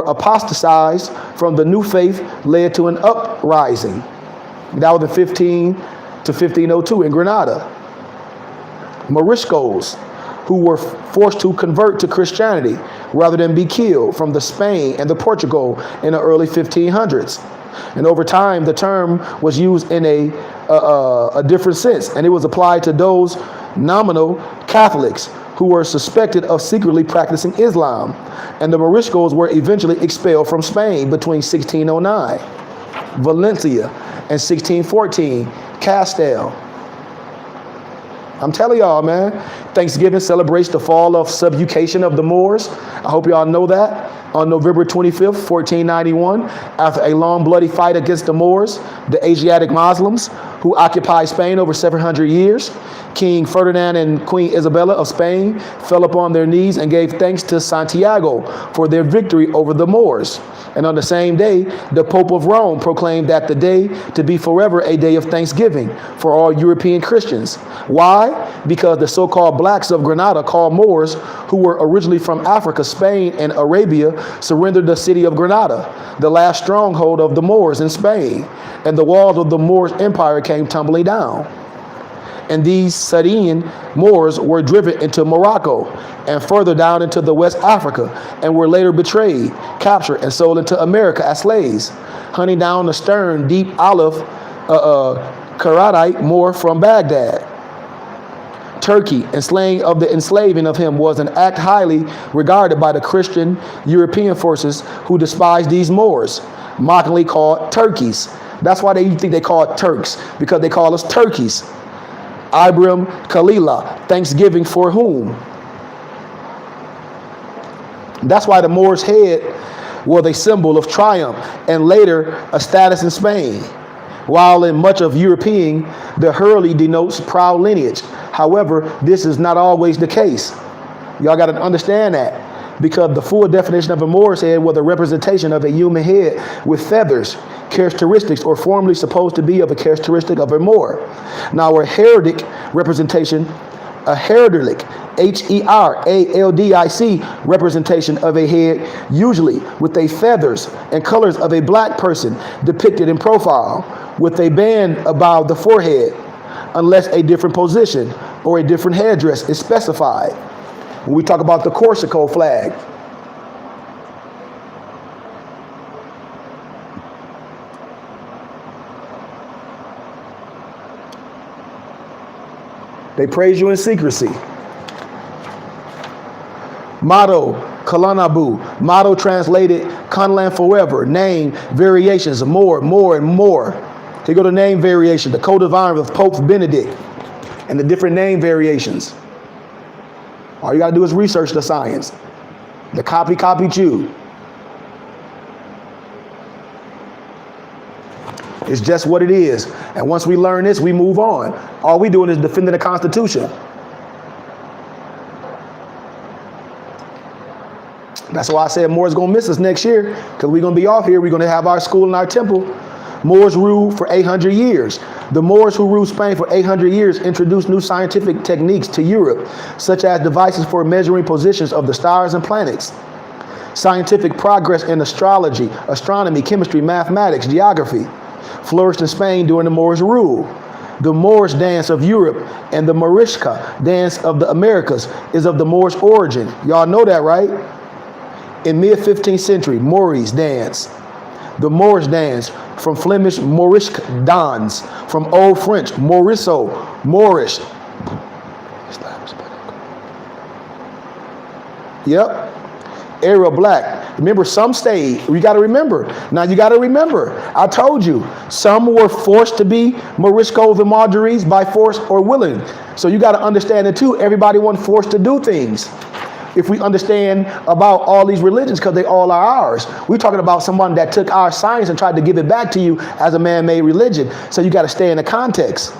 apostatized from the new faith led to an uprising. That was in 15 to 1502 in Granada. Moriscos, who were forced to convert to Christianity rather than be killed, from the Spain and the Portugal in the early 1500s. And over time, the term was used in a different sense, and it was applied to those nominal Catholics who were suspected of secretly practicing Islam. And the Moriscos were eventually expelled from Spain between 1609, Valencia, and 1614, Castile. I'm telling y'all, man, Thanksgiving celebrates the fall of subjugation of the Moors. I hope y'all know that. On November 25th, 1491, after a long bloody fight against the Moors, the Asiatic Muslims, who occupied Spain over 700 years, King Ferdinand and Queen Isabella of Spain fell upon their knees and gave thanks to Santiago for their victory over the Moors. And on the same day, the Pope of Rome proclaimed that the day to be forever a day of thanksgiving for all European Christians. Why? Because the so-called blacks of Granada, called Moors, who were originally from Africa, Spain, and Arabia, surrendered the city of Granada, the last stronghold of the Moors in Spain, and the walls of the Moorish Empire came tumbling down. And these Syrian Moors were driven into Morocco and further down into the West Africa, and were later betrayed, captured, and sold into America as slaves, hunting down the stern, deep olive Karaite Moor from Baghdad. Turkey, enslaving of him was an act highly regarded by the Christian European forces who despised these Moors, mockingly called Turkeys. That's why they think they call it Turks, because they call us turkeys. Ibrahim Khalila, thanksgiving for whom? That's why the Moor's head was a symbol of triumph and later a status in Spain. While in much of European, the hurley denotes proud lineage. However, this is not always the case. Y'all got to understand that, because the full definition of a Moor's head was a representation of a human head with feathers, characteristics or formerly supposed to be of a characteristic of a Moor. Now, a heraldic representation, a heraldic, Heraldic representation of a head, usually with the feathers and colors of a black person depicted in profile, with a band above the forehead, unless a different position or a different headdress is specified. When we talk about the Corsico flag, they praise you in secrecy. Motto, Kalanabu. Motto translated, Conland forever. Name, variations, more, and more. Here go the name variation, the coat of arms of Pope Benedict, and the different name variations. All you got to do is research the science. The copy you. It's just what it is. And once we learn this, we move on. All we doing is defending the Constitution. That's why I said Moors going to miss us next year, because we're going to be off here. We're going to have our school and our temple. Moors ruled for 800 years. The Moors who ruled Spain for 800 years introduced new scientific techniques to Europe, such as devices for measuring positions of the stars and planets. Scientific progress in astrology, astronomy, chemistry, mathematics, geography flourished in Spain during the Moorish rule. The Moorish dance of Europe and the Morisca dance of the Americas is of the Moorish origin. Y'all know that, right? In mid-15th century, Moorish dance. The Moorish dance, from Flemish Morisque dans, from Old French Moriso, Moorish. Yep. Arab black. Remember, some stayed. You got to remember. Now you got to remember. I told you, some were forced to be Moriscos and Marjories by force or willing. So you got to understand it too. Everybody wasn't forced to do things. If we understand about all these religions, because they all are ours. We're talking about someone that took our science and tried to give it back to you as a man-made religion. So you got to stay in the context.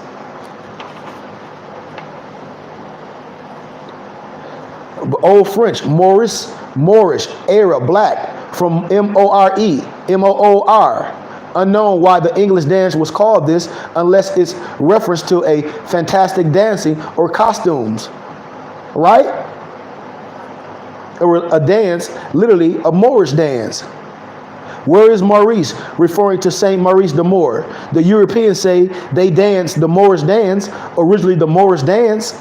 Old French, Moorish, Arab, black, from M-O-R-E, M-O-O-R, Unknown why the English dance was called this unless it's reference to a fantastic dancing or costumes, right? Or a dance, literally a Moorish dance. Where is Maurice? Referring to Saint Maurice de Moor. The Europeans say they dance the Moorish dance, originally the Moorish dance,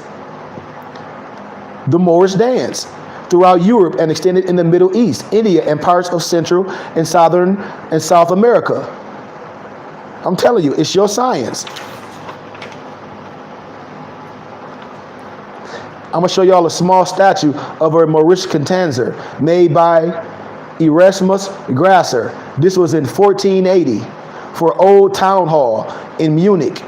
throughout Europe and extended in the Middle East, India, and parts of Central and Southern and South America. I'm telling you, it's your science. I'm going to show y'all a small statue of a Moorish contender made by Erasmus Grasser. This was in 1480 for Old Town Hall in Munich,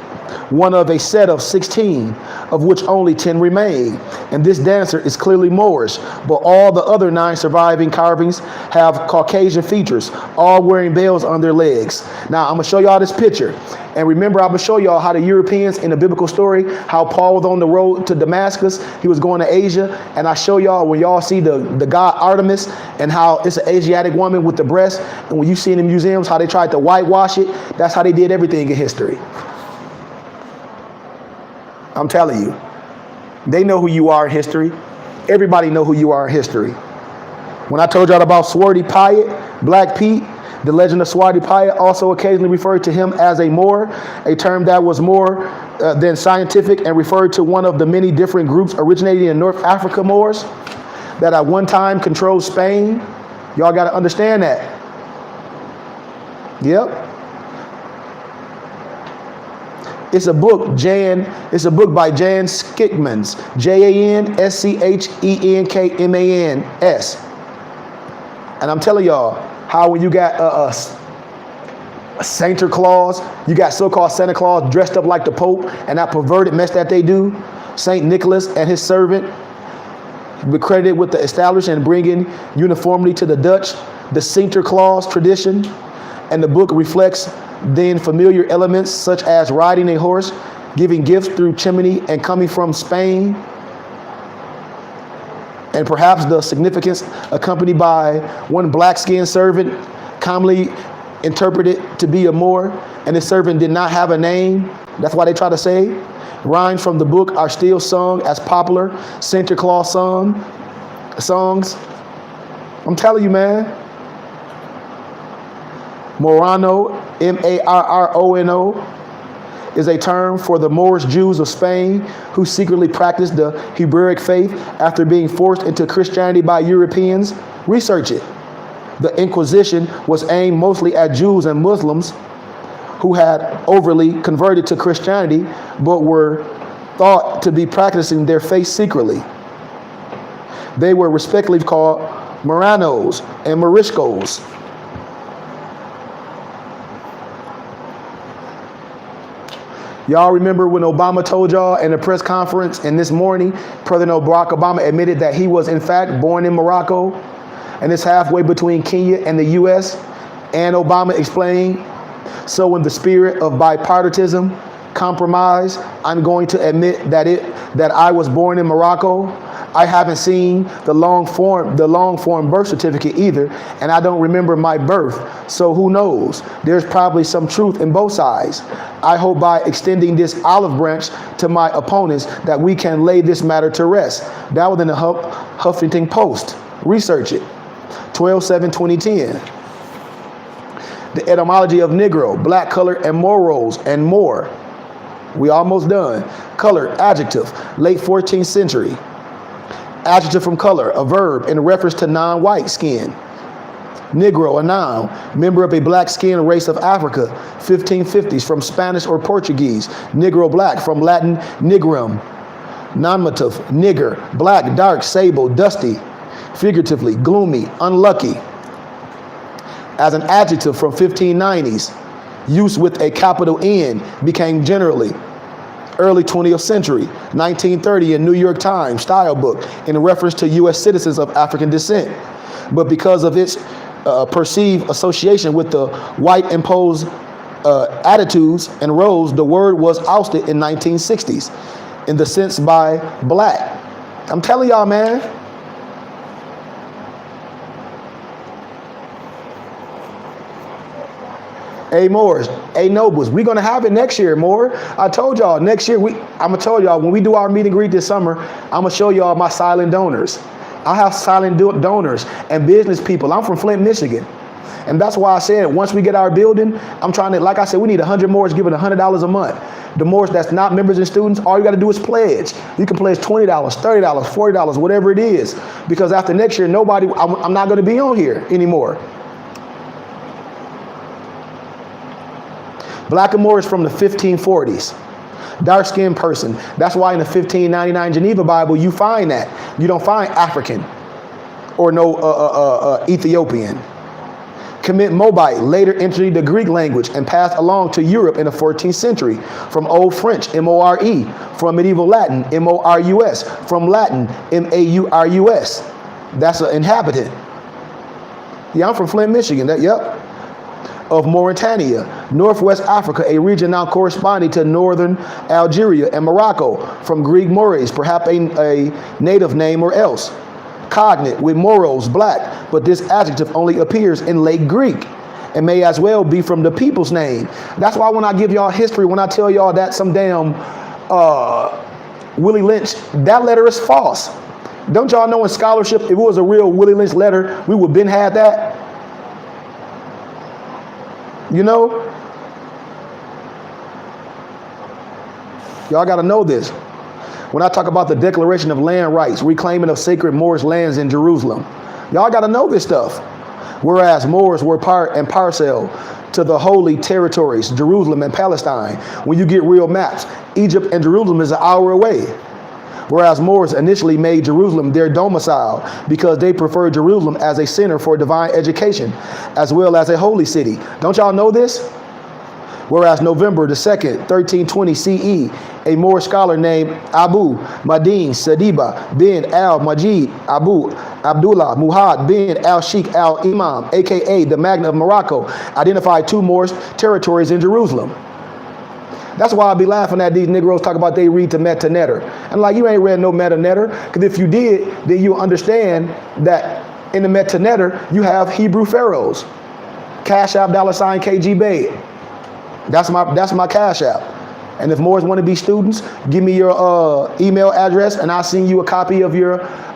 one of a set of 16, of which only 10 remain. And this dancer is clearly Moorish, but all the other 9 surviving carvings have Caucasian features, all wearing bells on their legs. Now, I'm going to show y'all this picture. And remember, I'm going to show y'all how the Europeans in the biblical story, how Paul was on the road to Damascus. He was going to Asia. And I show y'all when y'all see the god Artemis and how it's an Asiatic woman with the breast. And when you see in the museums how they tried to whitewash it, that's how they did everything in history. I'm telling you, they know who you are in history. Everybody know who you are in history. When I told y'all about Swarty Pyatt, Black Pete, the legend of Swarty Pyatt also occasionally referred to him as a Moor, a term that was more than scientific and referred to one of the many different groups originating in North Africa Moors that at one time controlled Spain. Y'all got to understand that. Yep. It's a book by Jan Schickmans, Janschenkamans. And I'm telling y'all how when you got a Santa Claus, you got so-called Santa Claus dressed up like the Pope and that perverted mess that they do, Saint Nicholas and his servant, be credited with the establishing and bringing uniformity to the Dutch, the Sinterklaas tradition. And the book reflects then familiar elements such as riding a horse, giving gifts through chimney, and coming from Spain. And perhaps the significance accompanied by one black-skinned servant, commonly interpreted to be a Moor, and this servant did not have a name. That's why they try to say. Rhymes from the book are still sung as popular Santa Claus songs. I'm telling you, man. Morano, Marrono, is a term for the Moorish Jews of Spain who secretly practiced the Hebraic faith after being forced into Christianity by Europeans. Research it. The Inquisition was aimed mostly at Jews and Muslims who had overly converted to Christianity but were thought to be practicing their faith secretly. They were respectively called Moranos and Moriscos. Y'all remember when Obama told y'all in a press conference, and this morning, President Barack Obama admitted that he was in fact born in Morocco, and it's halfway between Kenya and the U.S., and Obama explained, so in the spirit of bipartisan compromise, I'm going to admit that I was born in Morocco. I haven't seen the long form birth certificate either, and I don't remember my birth. So who knows? There's probably some truth in both sides. I hope by extending this olive branch to my opponents that we can lay this matter to rest. That was in the Huffington Post. Research it. 12/7/2010. The etymology of Negro, black color, and Moros, and more. We almost done. Color, adjective, late 14th century. Adjective from color, a verb in reference to non-white skin. Negro, a noun, member of a black-skinned race of Africa, 1550s, from Spanish or Portuguese. Negro, black, from Latin nigrum. Nominative, nigger, black, dark, sable, dusty, figuratively, gloomy, unlucky. As an adjective from 1590s, use with a capital N became generally. Early 20th century, 1930 in New York Times style book in reference to U.S. citizens of African descent. But because of its perceived association with the white imposed attitudes and roles, the word was ousted in 1960s in the sense by black. I'm telling y'all, man. Hey Moors, hey Nobles, we're gonna have it next year, more. I told y'all next year, I'm gonna tell y'all when we do our meet and greet this summer, I'm gonna show y'all my silent donors. I have silent donors and business people. I'm from Flint, Michigan. And that's why I said once we get our building, I'm trying to, like I said, we need 100 Moors giving $100 a month. The Moors that's not members and students, all you got to do is pledge. You can pledge $20, $30, $40, whatever it is. Because after next year, I'm not going to be on here anymore. Black and Moorish from the 1540s. Dark-skinned person. That's why in the 1599 Geneva Bible, you find that. You don't find African or no Ethiopian. Kemet Moabite later entered the Greek language and passed along to Europe in the 14th century. From Old French, M-O-R-E. From Medieval Latin, M-O-R-U-S. From Latin, M-A-U-R-U-S. That's an inhabitant. Yeah, I'm from Flint, Michigan. Yep. Of Mauritania, Northwest Africa, a region now corresponding to northern Algeria and Morocco. From Greek Mores, perhaps a native name or else. Cognate with Moros, black, but this adjective only appears in late Greek and may as well be from the people's name. That's why when I give y'all history, when I tell y'all that some damn Willie Lynch, that letter is false. Don't y'all know in scholarship, if it was a real Willie Lynch letter, we would have been had that? You know? Y'all got to know this. When I talk about the Declaration of Land Rights, reclaiming of sacred Moorish lands in Jerusalem, y'all got to know this stuff. Whereas Moors were part and parcel to the holy territories, Jerusalem and Palestine. When you get real maps, Egypt and Jerusalem is an hour away. Whereas Moors initially made Jerusalem their domicile because they preferred Jerusalem as a center for divine education, as well as a holy city. Don't y'all know this? Whereas November the 2nd, 1320 CE, a Moorish scholar named Abu Madin Sadiba bin al-Majid Abu Abdullah Muhammad bin al-Sheikh al-Imam, aka the Magna of Morocco, identified two Moorish territories in Jerusalem. That's why I be laughing at these Negroes talk about they read to Meta Netter. And like, you ain't read no Meta Netter, because if you did, then you understand that in the Meta Netter, you have Hebrew pharaohs. Cash App, $, KG That's my Cash App. And if Moors want to be students, give me your email address and I'll send you a copy of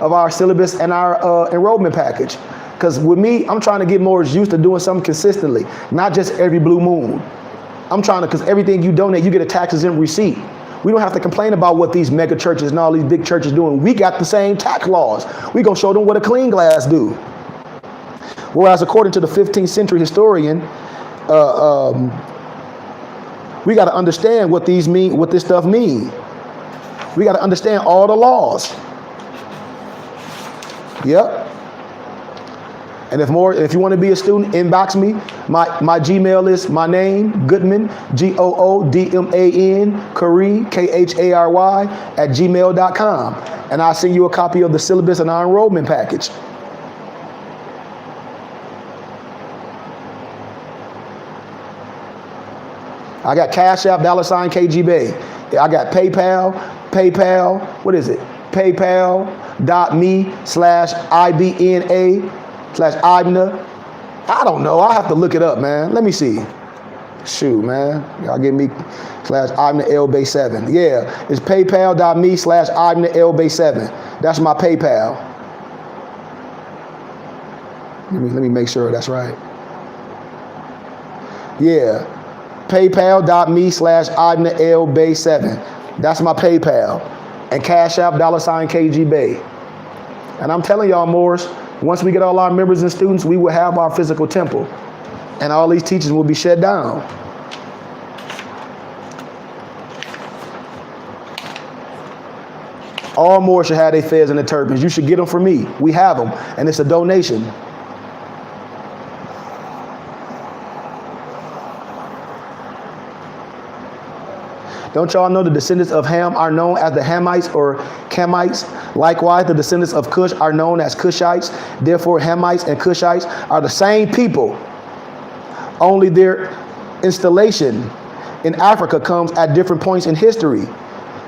our syllabus and our enrollment package. Because with me, I'm trying to get Moors used to doing something consistently, not just every blue moon. I'm trying to, because everything you donate, you get a taxes in receipt. We don't have to complain about what these mega churches and all these big churches doing. We got the same tax laws. We gonna show them what a clean glass do. Whereas according to the 15th century historian, we got to understand what this stuff mean. We got to understand all the laws. Yep. And if you want to be a student, inbox me. My Gmail is my name, Goodman, Goodman, Khary, Khary, @gmail.com. And I'll send you a copy of the syllabus and our enrollment package. I got Cash App, $ KG. I got PayPal, what is it? PayPal.me/IBNA/IBNA. I don't know. I'll have to look it up, man. Let me see. Shoot, man. Y'all give me /IBNA-LB7. Yeah, it's PayPal.me/IBNA-LB7. That's my PayPal. Let me make sure that's right. Yeah. PayPal.me/IBNA-LB7. That's my PayPal. And Cash App, $ KG. And I'm telling y'all, Moors, once we get all our members and students, we will have our physical temple. And all these teachers will be shut down. All Moors should have their fez and their turbans. You should get them from me. We have them. And it's a donation. Don't y'all know the descendants of Ham are known as the Hamites or Kemites? Likewise, the descendants of Cush are known as Cushites. Therefore, Hamites and Cushites are the same people. Only their installation in Africa comes at different points in history.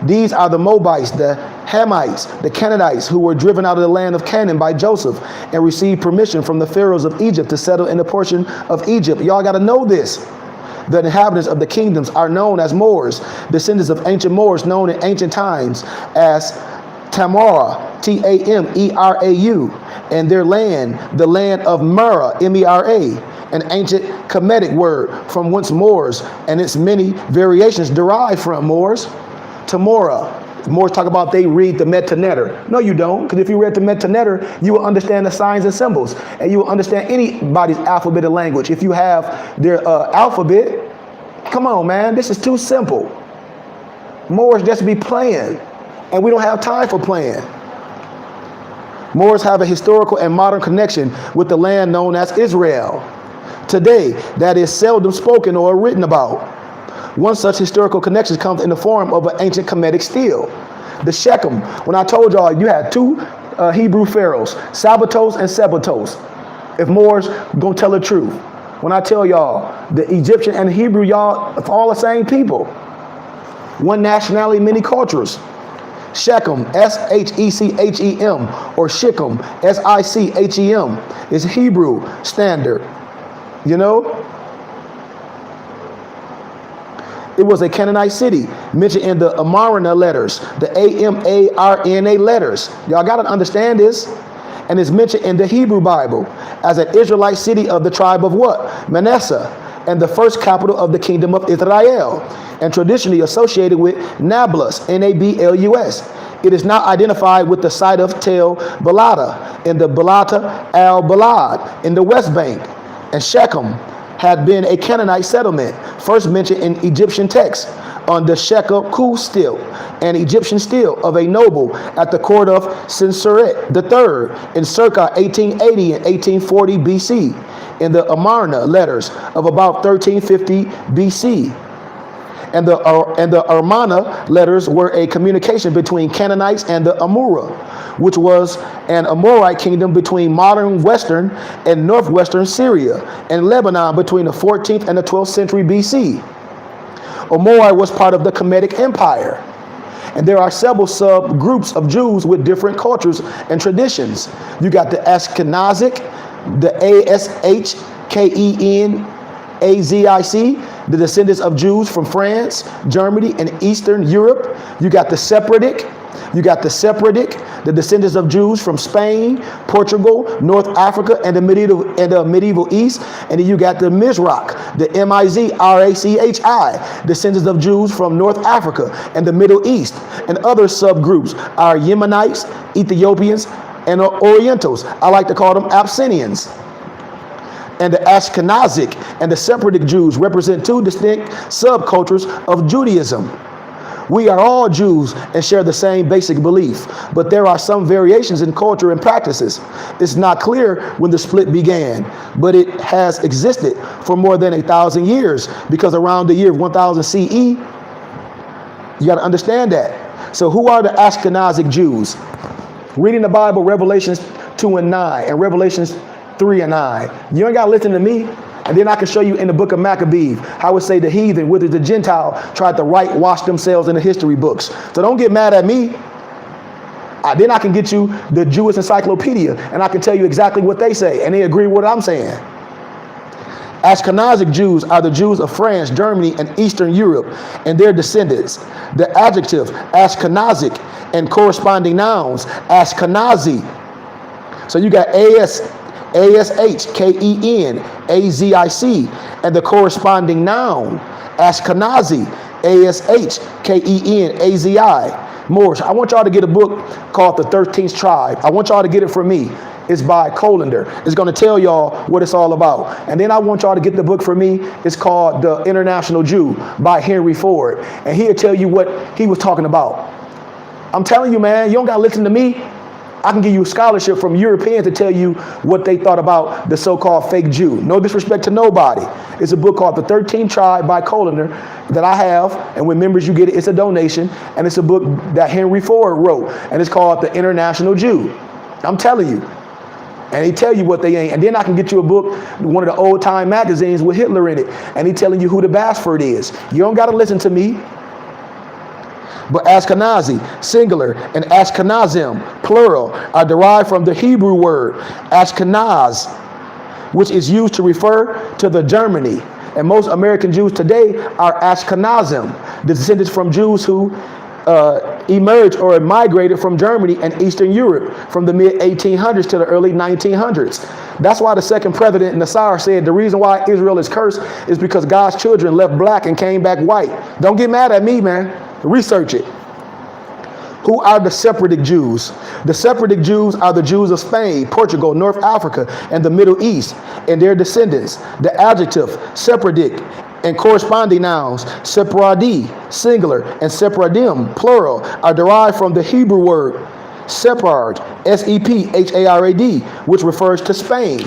These are the Moabites, the Hamites, the Canaanites, who were driven out of the land of Canaan by Joseph and received permission from the pharaohs of Egypt to settle in a portion of Egypt. Y'all got to know this. The inhabitants of the kingdoms are known as Moors, descendants of ancient Moors known in ancient times as Tamara, Tamerau, and their land, the land of Mera, Mera, an ancient Kemetic word from whence Moors and its many variations derive from. Moors, Tamora. Moors talk about they read the Metanetter. No, you don't, because if you read the Metanetter, you will understand the signs and symbols, and you will understand anybody's alphabet and language. If you have their alphabet, come on, man, this is too simple. Moors just be playing, and we don't have time for playing. Moors have a historical and modern connection with the land known as Israel today that is seldom spoken or written about. One such historical connection comes in the form of an ancient Kemetic stele. The Shechem, when I told y'all you had two Hebrew pharaohs, Sabatos and Sebatos, if Moors gonna tell the truth. When I tell y'all the Egyptian and the Hebrew, y'all, it's all the same people. One nationality, many cultures. Shechem, Shechem, or Shechem, Sichem, is Hebrew standard. You know? It was a Canaanite city mentioned in the Amarna letters, the Amarna letters. Y'all got to understand this. And it's mentioned in the Hebrew Bible as an Israelite city of the tribe of what? Manasseh, and the first capital of the kingdom of Israel, and traditionally associated with Nablus, Nablus. It is not identified with the site of Tel Balata in the Balata al-Balad in the West Bank, and Shechem had been a Canaanite settlement, first mentioned in Egyptian texts on the Shekau stele, an Egyptian stele of a noble at the court of Senusret III in circa 1880 and 1840 BC, in the Amarna letters of about 1350 BC. And the Amarna letters were a communication between Canaanites and the Amurra, which was an Amorite kingdom between modern western and northwestern Syria and Lebanon between the 14th and the 12th century BC. Amorite was part of the Kemetic Empire. And there are several subgroups of Jews with different cultures and traditions. You got the Ashkenazic, the Ashkenazic, the descendants of Jews from France, Germany, and Eastern Europe. You got the Sephardic, the descendants of Jews from Spain, Portugal, North Africa, and the medieval East. And then you got the Mizrach, the Mizrachi, descendants of Jews from North Africa and the Middle East. And other subgroups are Yemenites, Ethiopians, and Orientals. I like to call them Abyssinians. And the Ashkenazic and the Sephardic Jews represent two distinct subcultures of Judaism. We are all Jews and share the same basic belief, but there are some variations in culture and practices. It's not clear when the split began, but it has existed for more than 1,000 years, because around the year 1000 CE, you got to understand that. So who are the Ashkenazic Jews? Reading the Bible, Revelations 2 and 9 and Revelations 3 and 9. You ain't got to listen to me. And then I can show you in the book of Maccabees how it say the heathen, whether the Gentile, tried to whitewash themselves in the history books. So don't get mad at me. Then I can get you the Jewish encyclopedia, and I can tell you exactly what they say, and they agree with what I'm saying. Ashkenazic Jews are the Jews of France, Germany, and Eastern Europe, and their descendants. The adjective Ashkenazic and corresponding nouns Ashkenazi. So you got Ashkenazic, and the corresponding noun Ashkenazi, Ashkenazi. Moorish. I want y'all to get a book called The 13th Tribe. I want y'all to get it from me. It's by Colander. It's going to tell y'all what it's all about. And then I want y'all to get the book from me. It's called The International Jew by Henry Ford. And he'll tell you what he was talking about. I'm telling you, man, you don't got to listen to me. I can give you scholarship from Europeans to tell you what they thought about the so-called fake Jew. No disrespect to nobody. It's a book called The 13th Tribe by Colander that I have, and when members you get it, it's a donation, and it's a book that Henry Ford wrote, and it's called The International Jew. I'm telling you. And he tell you what they ain't. And then I can get you a book, one of the old time magazines with Hitler in it, and he telling you who the Basford is. You don't got to listen to me. But Ashkenazi, singular, and Ashkenazim, plural, are derived from the Hebrew word Ashkenaz, which is used to refer to the Germany, And most American Jews today are Ashkenazim, descendants from Jews who emerged or migrated from Germany and Eastern Europe from the mid-1800s to the early 1900s. That's why the second president, Nasser, said the reason why Israel is cursed is because God's children left black and came back white. Don't get mad at me, man. Research it. Who are the Sephardic Jews? The Sephardic Jews are the Jews of Spain, Portugal, North Africa, and the Middle East, and their descendants. The adjective Sephardic and corresponding nouns, Sephardi, singular, and Sephardim, plural, are derived from the Hebrew word Sephard, S-E-P-H-A-R-A-D, which refers to Spain.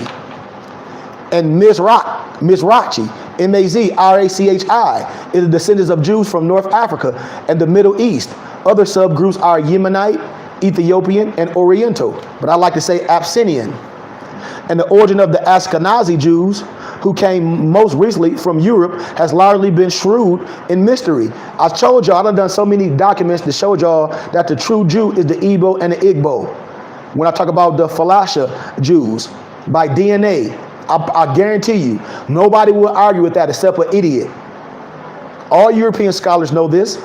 And Mizrachi, M-A-Z-R-A-C-H-I, is the descendants of Jews from North Africa and the Middle East. Other subgroups are Yemenite, Ethiopian, and Oriental, but I like to say Abyssinian. And the origin of the Ashkenazi Jews, who came most recently from Europe, has largely been shrouded in mystery. I told y'all, I've done so many documents to show y'all that the true Jew is the Igbo and the Igbo. When I talk about the Falasha Jews, by DNA, I guarantee you, nobody will argue with that except an idiot. All European scholars know this,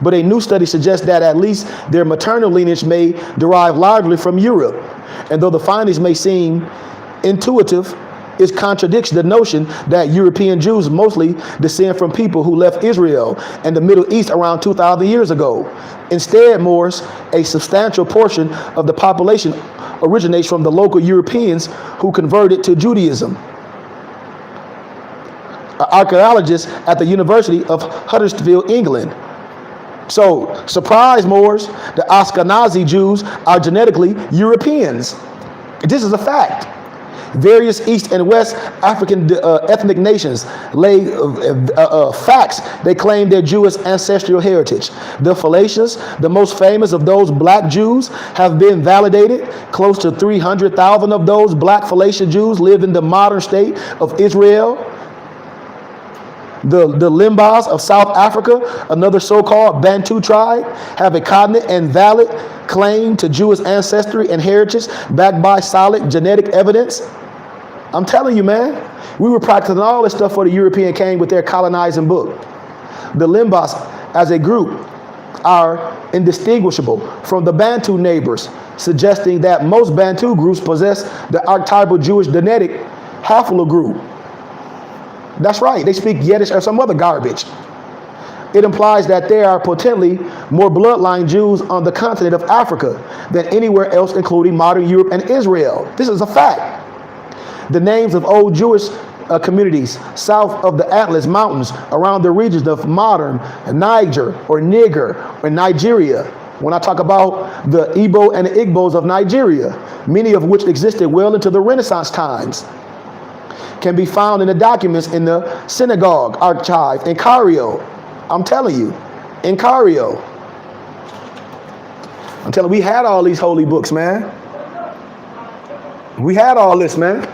but a new study suggests that at least their maternal lineage may derive largely from Europe. And though the findings may seem intuitive, it contradicts the notion that European Jews mostly descend from people who left Israel and the Middle East around 2,000 years ago. Instead, Moors, a substantial portion of the population originates from the local Europeans who converted to Judaism. An archaeologist at the University of Huddersfield, England. So, surprise, Moors, the Ashkenazi Jews are genetically Europeans. This is a fact. Various East and West African ethnic nations lay facts. They claim their Jewish ancestral heritage. The Falashas, the most famous of those black Jews, have been validated. Close to 300,000 of those black Falasha Jews live in the modern state of Israel. The Limbas of South Africa, another so-called Bantu tribe, have a cognate and valid claim to Jewish ancestry and heritage backed by solid genetic evidence. I'm telling you, man, we were practicing all this stuff for the European came with their colonizing book. The Limbas as a group are indistinguishable from the Bantu neighbors, suggesting that most Bantu groups possess the archetypal Jewish genetic haplogroup. That's right, they speak Yiddish or some other garbage. It implies that there are potentially more bloodline Jews on the continent of Africa than anywhere else, including modern Europe and Israel. This is a fact. The names of old Jewish communities south of the Atlas Mountains around the regions of modern Niger or Niger or Nigeria. When I talk about the Igbo and the Igbos of Nigeria, many of which existed well into the Renaissance times, can be found in the documents in the synagogue archive in Cairo. I'm telling you, in Cairo. I'm telling you, we had all these holy books, man. We had all this, man.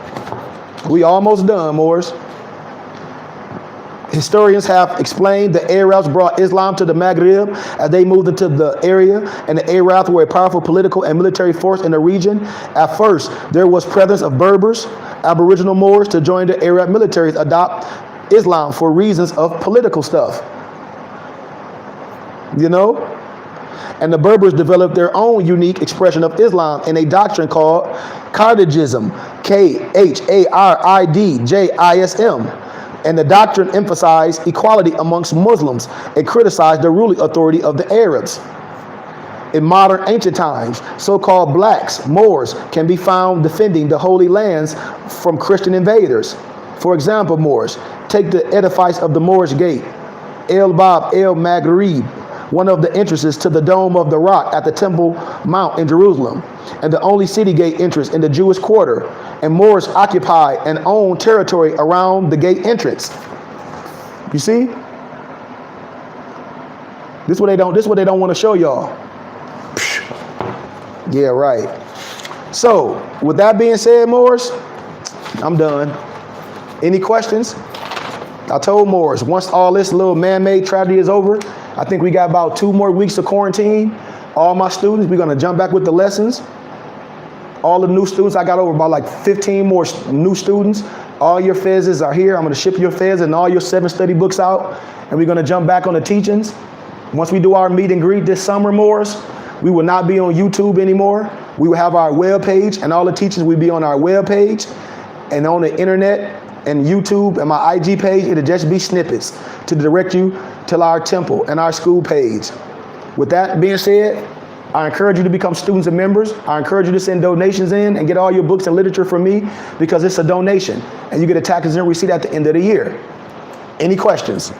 We almost done, Moors. Historians have explained the Arabs brought Islam to the Maghreb as they moved into the area, and the Arabs were a powerful political and military force in the region. At first, there was presence of Berbers, Aboriginal Moors, to join the Arab militaries adopt Islam for reasons of political stuff. You know? And the Berbers developed their own unique expression of Islam in a doctrine called Khadijism, K-H-A-R-I-D-J-I-S-M. And the doctrine emphasized equality amongst Muslims and criticized the ruling authority of the Arabs. In modern ancient times, so-called blacks, Moors, can be found defending the Holy Lands from Christian invaders. For example, Moors, take the edifice of the Moorish Gate, El Bab El Maghrib, one of the entrances to the Dome of the Rock at the Temple Mount in Jerusalem, and the only city gate entrance in the Jewish quarter. And Moors occupy and own territory around the gate entrance. You see? This is what they don't want to show y'all. Yeah, right. So, with that being said, Moors, I'm done. Any questions? I told Moors, once all this little man-made tragedy is over, I think we got about 2 more weeks of quarantine. All my students, we're gonna jump back with the lessons. All the new students, I got over about like 15 more new students All your fezzes are here. I'm going to ship your fez and all your 7 study books out. And we're going to jump back on the teachings. Once we do our meet and greet this summer, Moors, we will not be on YouTube anymore. We will have our web page, and all the teachings will be on our web page and on the internet and YouTube and my IG page. It'll just be snippets to direct you to our temple and our school page. With that being said, I encourage you to become students and members. I encourage you to send donations in and get all your books and literature from me, because it's a donation and you get a tax-exempt receipt at the end of the year. Any questions?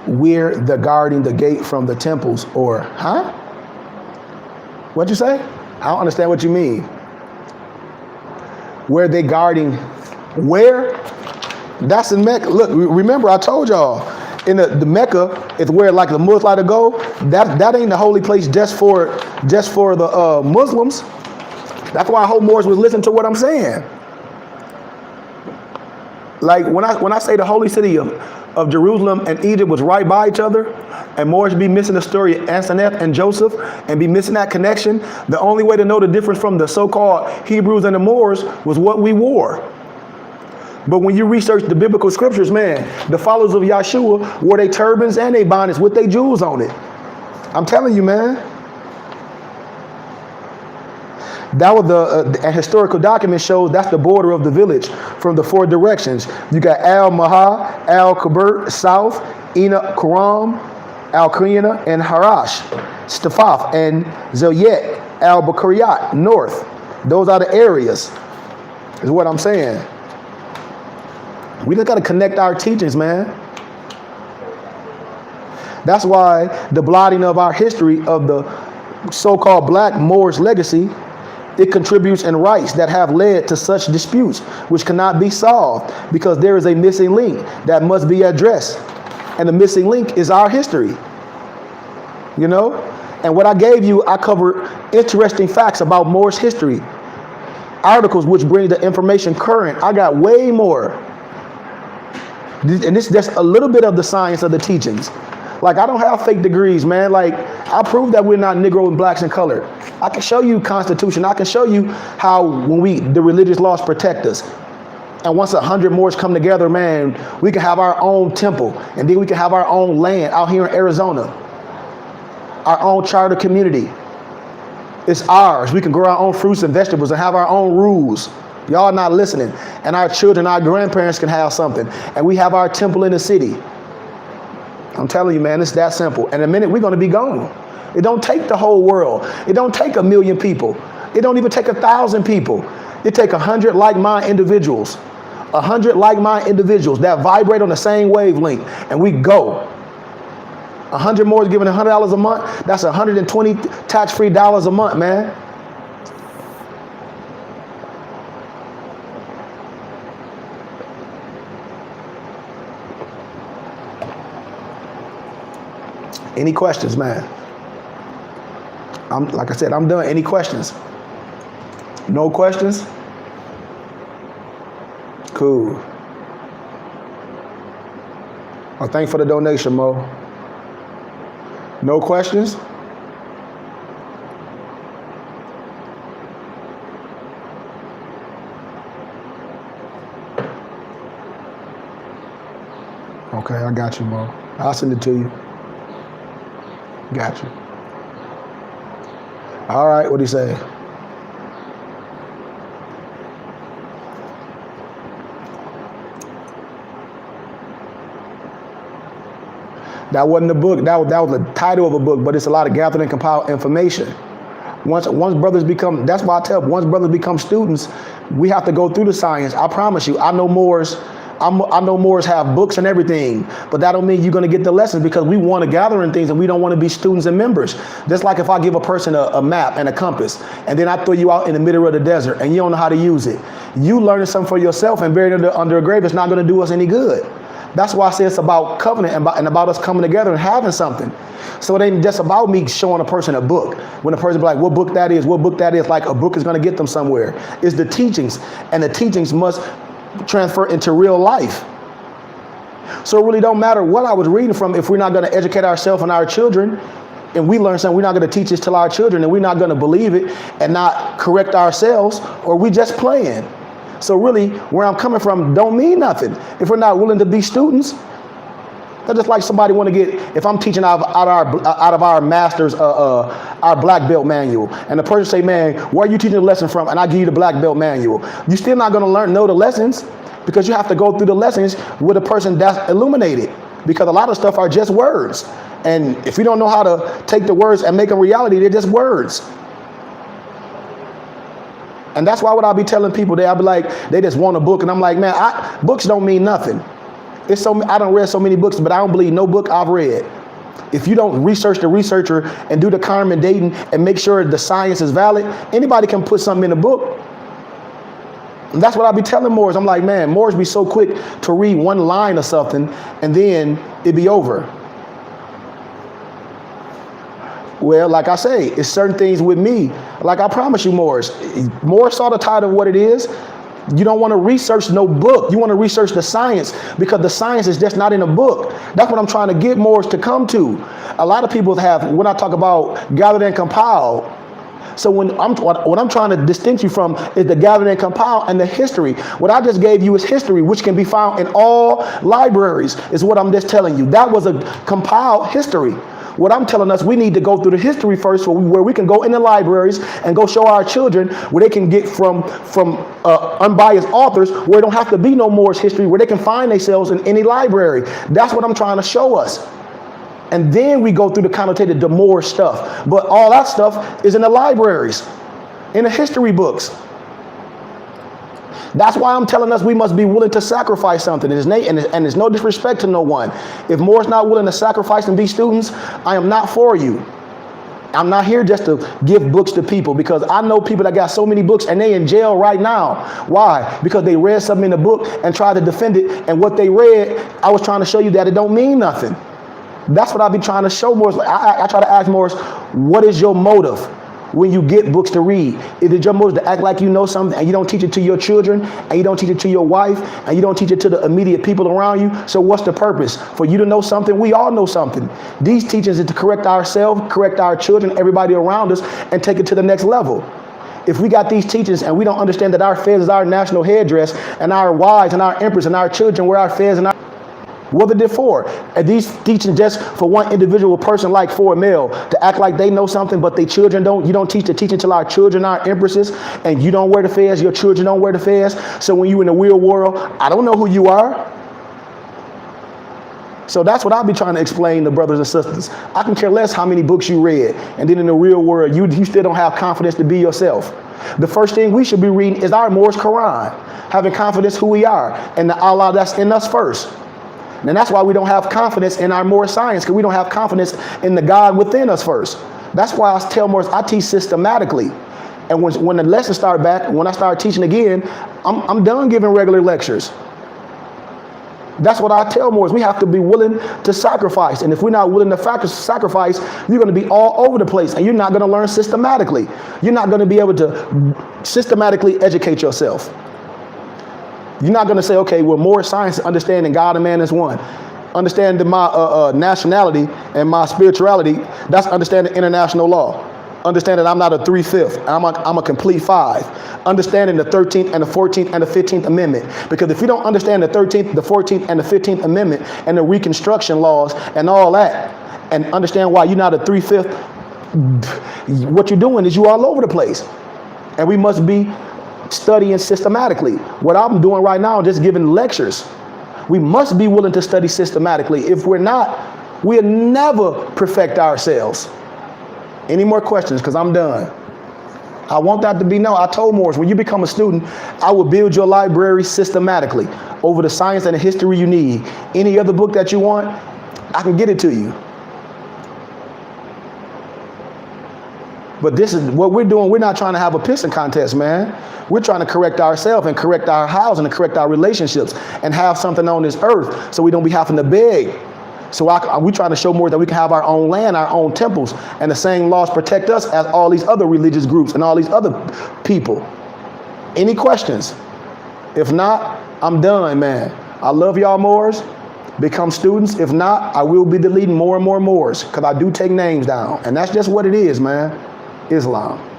We're the guarding the gate from the temples, or huh? What'd you say? I don't understand what you mean. Where they guarding? Where? That's in Mecca. Look, remember I told y'all, in the Mecca is where like the Muslims like to go. That ain't the holy place just for the Muslims. That's why I hope Moors was listening to what I'm saying. Like when I say the holy city of Jerusalem and Egypt was right by each other, and Moors be missing the story of Asenath and Joseph and be missing that connection, the only way to know the difference from the so-called Hebrews and the Moors was what we wore. But when you research the biblical scriptures, man, the followers of Yahshua wore their turbans and their bonnets with their jewels on it. I'm telling you, man. That was the historical document shows that's the border of the village from the 4 directions. You got Al-Maha, Al-Kabir, south, Ena, Karam, Al-Qiyana, and Harash, Stafaf, and Zelyet, Al-Bakariyat, north. Those are the areas, is what I'm saying. We just got to connect our teachings, man. That's why the blotting of our history of the so-called black Moorish legacy, it contributes in rights that have led to such disputes, which cannot be solved because there is a missing link that must be addressed. And the missing link is our history. You know? And what I gave you, I covered interesting facts about Moorish history. Articles which bring the information current. I got way more. And this is just a little bit of the science of the teachings. Like, I don't have fake degrees, man. Like, I prove that we're not Negro and blacks in color. I can show you Constitution. I can show you how when the religious laws protect us. And once 100 Moors come together, man, we can have our own temple. And then we can have our own land out here in Arizona. Our own charter community. It's ours. We can grow our own fruits and vegetables and have our own rules. Y'all not listening. And our children, our grandparents can have something. And we have our temple in the city. I'm telling you, man, it's that simple. And in a minute, we're going to be gone. It don't take the whole world. It don't take 1 million people. It don't even take 1,000 people. It take 100 like-minded individuals. 100 like-minded individuals that vibrate on the same wavelength. And we go. 100 more is giving $100 a month. That's 120 tax-free dollars a month, man. Any questions, man? Like I said, I'm done. Any questions? No questions? Cool. Well, thanks for the donation, Mo. No questions? Okay, I got you, Mo. I'll send it to you. Got you. All right, what'd he say? That wasn't a book. That was the title of a book, but it's a lot of gathering and compile information. Once brothers become, that's why I tell, once brothers become students, we have to go through the science. I promise you, I know Moors have books and everything, but that don't mean you're going to get the lessons, because we want to gather in things and we don't want to be students and members. Just like if I give a person a map and a compass, and then I throw you out in the middle of the desert and you don't know how to use it. You learning something for yourself and buried under a grave is not going to do us any good. That's why I say it's about covenant and about us coming together and having something. So it ain't just about me showing a person a book. When a person be like, what book that is, like a book is going to get them somewhere. It's the teachings, and the teachings must transfer into real life. So it really don't matter what I was reading from if we're not going to educate ourselves and our children, and we learn something, we're not going to teach this to our children, and we're not going to believe it and not correct ourselves, or we just playing. So really, where I'm coming from don't mean nothing if we're not willing to be students. That's just like somebody want to get, if I'm teaching out of our master's, our black belt manual, and the person say, man, where are you teaching the lesson from? And I give you the black belt manual. You're still not going to know the lessons, because you have to go through the lessons with a person that's illuminated, because a lot of stuff are just words. And if you don't know how to take the words and make them reality, they're just words. And that's why what I'll be telling people, I'll be like, they just want a book. And I'm like, man, books don't mean nothing. I don't read so many books, but I don't believe no book I've read. If you don't research the researcher and do the Carmen dating and make sure the science is valid, anybody can put something in a book. And that's what I'll be telling Moors. I'm like, man, Moors be so quick to read one line or something and then it be over. Well, like I say, it's certain things with me. Like I promise you, Moors saw the title of what it is. You don't want to research no book. You want to research the science, because the science is just not in a book. That's what I'm trying to get Moors to come to. A lot of people have, when I talk about gathered and compiled, so what I'm trying to distinct you from is the gathered and compiled and the history. What I just gave you is history, which can be found in all libraries, is what I'm just telling you. That was a compiled history. What I'm telling us, we need to go through the history first, where we can go in the libraries and go show our children where they can get from unbiased authors, where it don't have to be no Moorish history, where they can find themselves in any library. That's what I'm trying to show us. And then we go through the connotated, the Moorish stuff. But all that stuff is in the libraries, in the history books. That's why I'm telling us we must be willing to sacrifice something. And there's no disrespect to no one. If Moore's not willing to sacrifice and be students, I am not for you. I'm not here just to give books to people, because I know people that got so many books and they in jail right now. Why? Because they read something in the book and tried to defend it. And what they read, I was trying to show you that it don't mean nothing. That's what I be trying to show Moore's. I try to ask Moore's, what is your motive when you get books to read? Is it your motive to act like you know something and you don't teach it to your children, and you don't teach it to your wife, and you don't teach it to the immediate people around you? So what's the purpose? For you to know something? We all know something. These teachings is to correct ourselves, correct our children, everybody around us, and take it to the next level. If we got these teachings and we don't understand that our fez is our national headdress, and our wives and our emperors and our children wear our fez and our... What are they for? Are these teaching just for one individual person, like for a male, to act like they know something, but their children don't? You don't teach the teaching till our children are empresses, and you don't wear the fez, your children don't wear the fez. So when you in the real world, I don't know who you are. So that's what I'll be trying to explain to brothers and sisters. I can care less how many books you read, and then in the real world, you still don't have confidence to be yourself. The first thing we should be reading is our Moorish Quran, having confidence who we are, and the Allah that's in us first. And that's why we don't have confidence in our Moorish science, because we don't have confidence in the God within us first. That's why I tell Moors, I teach systematically. And when the lessons start back, when I start teaching again, I'm done giving regular lectures. That's what I tell Moors. We have to be willing to sacrifice. And if we're not willing to sacrifice, you're going to be all over the place, and you're not going to learn systematically. You're not going to be able to systematically educate yourself. You're not going to say, okay, well, more science is understanding God and man is one. Understanding my nationality and my spirituality, that's understanding international law. Understanding I'm not a 3/5, I'm a complete 5. Understanding the 13th and the 14th and the 15th Amendment. Because if you don't understand the 13th, the 14th, and the 15th Amendment and the Reconstruction laws and all that, and understand why you're not a 3/5, what you're doing is you all over the place. And we must be studying systematically. What I'm doing right now is just giving lectures. We must be willing to study systematically. If we're not, we'll never perfect ourselves. Any more questions? Because I'm done. I want that to be known. I told Moors, when you become a student, I will build your library systematically over the science and the history you need. Any other book that you want, I can get it to you. But this is what we're doing. We're not trying to have a pissing contest, man. We're trying to correct ourselves and correct our housing and correct our relationships and have something on this earth so we don't be having to beg. So we're trying to show more that we can have our own land, our own temples, and the same laws protect us as all these other religious groups and all these other people. Any questions? If not, I'm done, man. I love y'all, Moors. become students. If not, I will be deleting more and more Moors because I do take names down. And that's just what it is, man. Islam.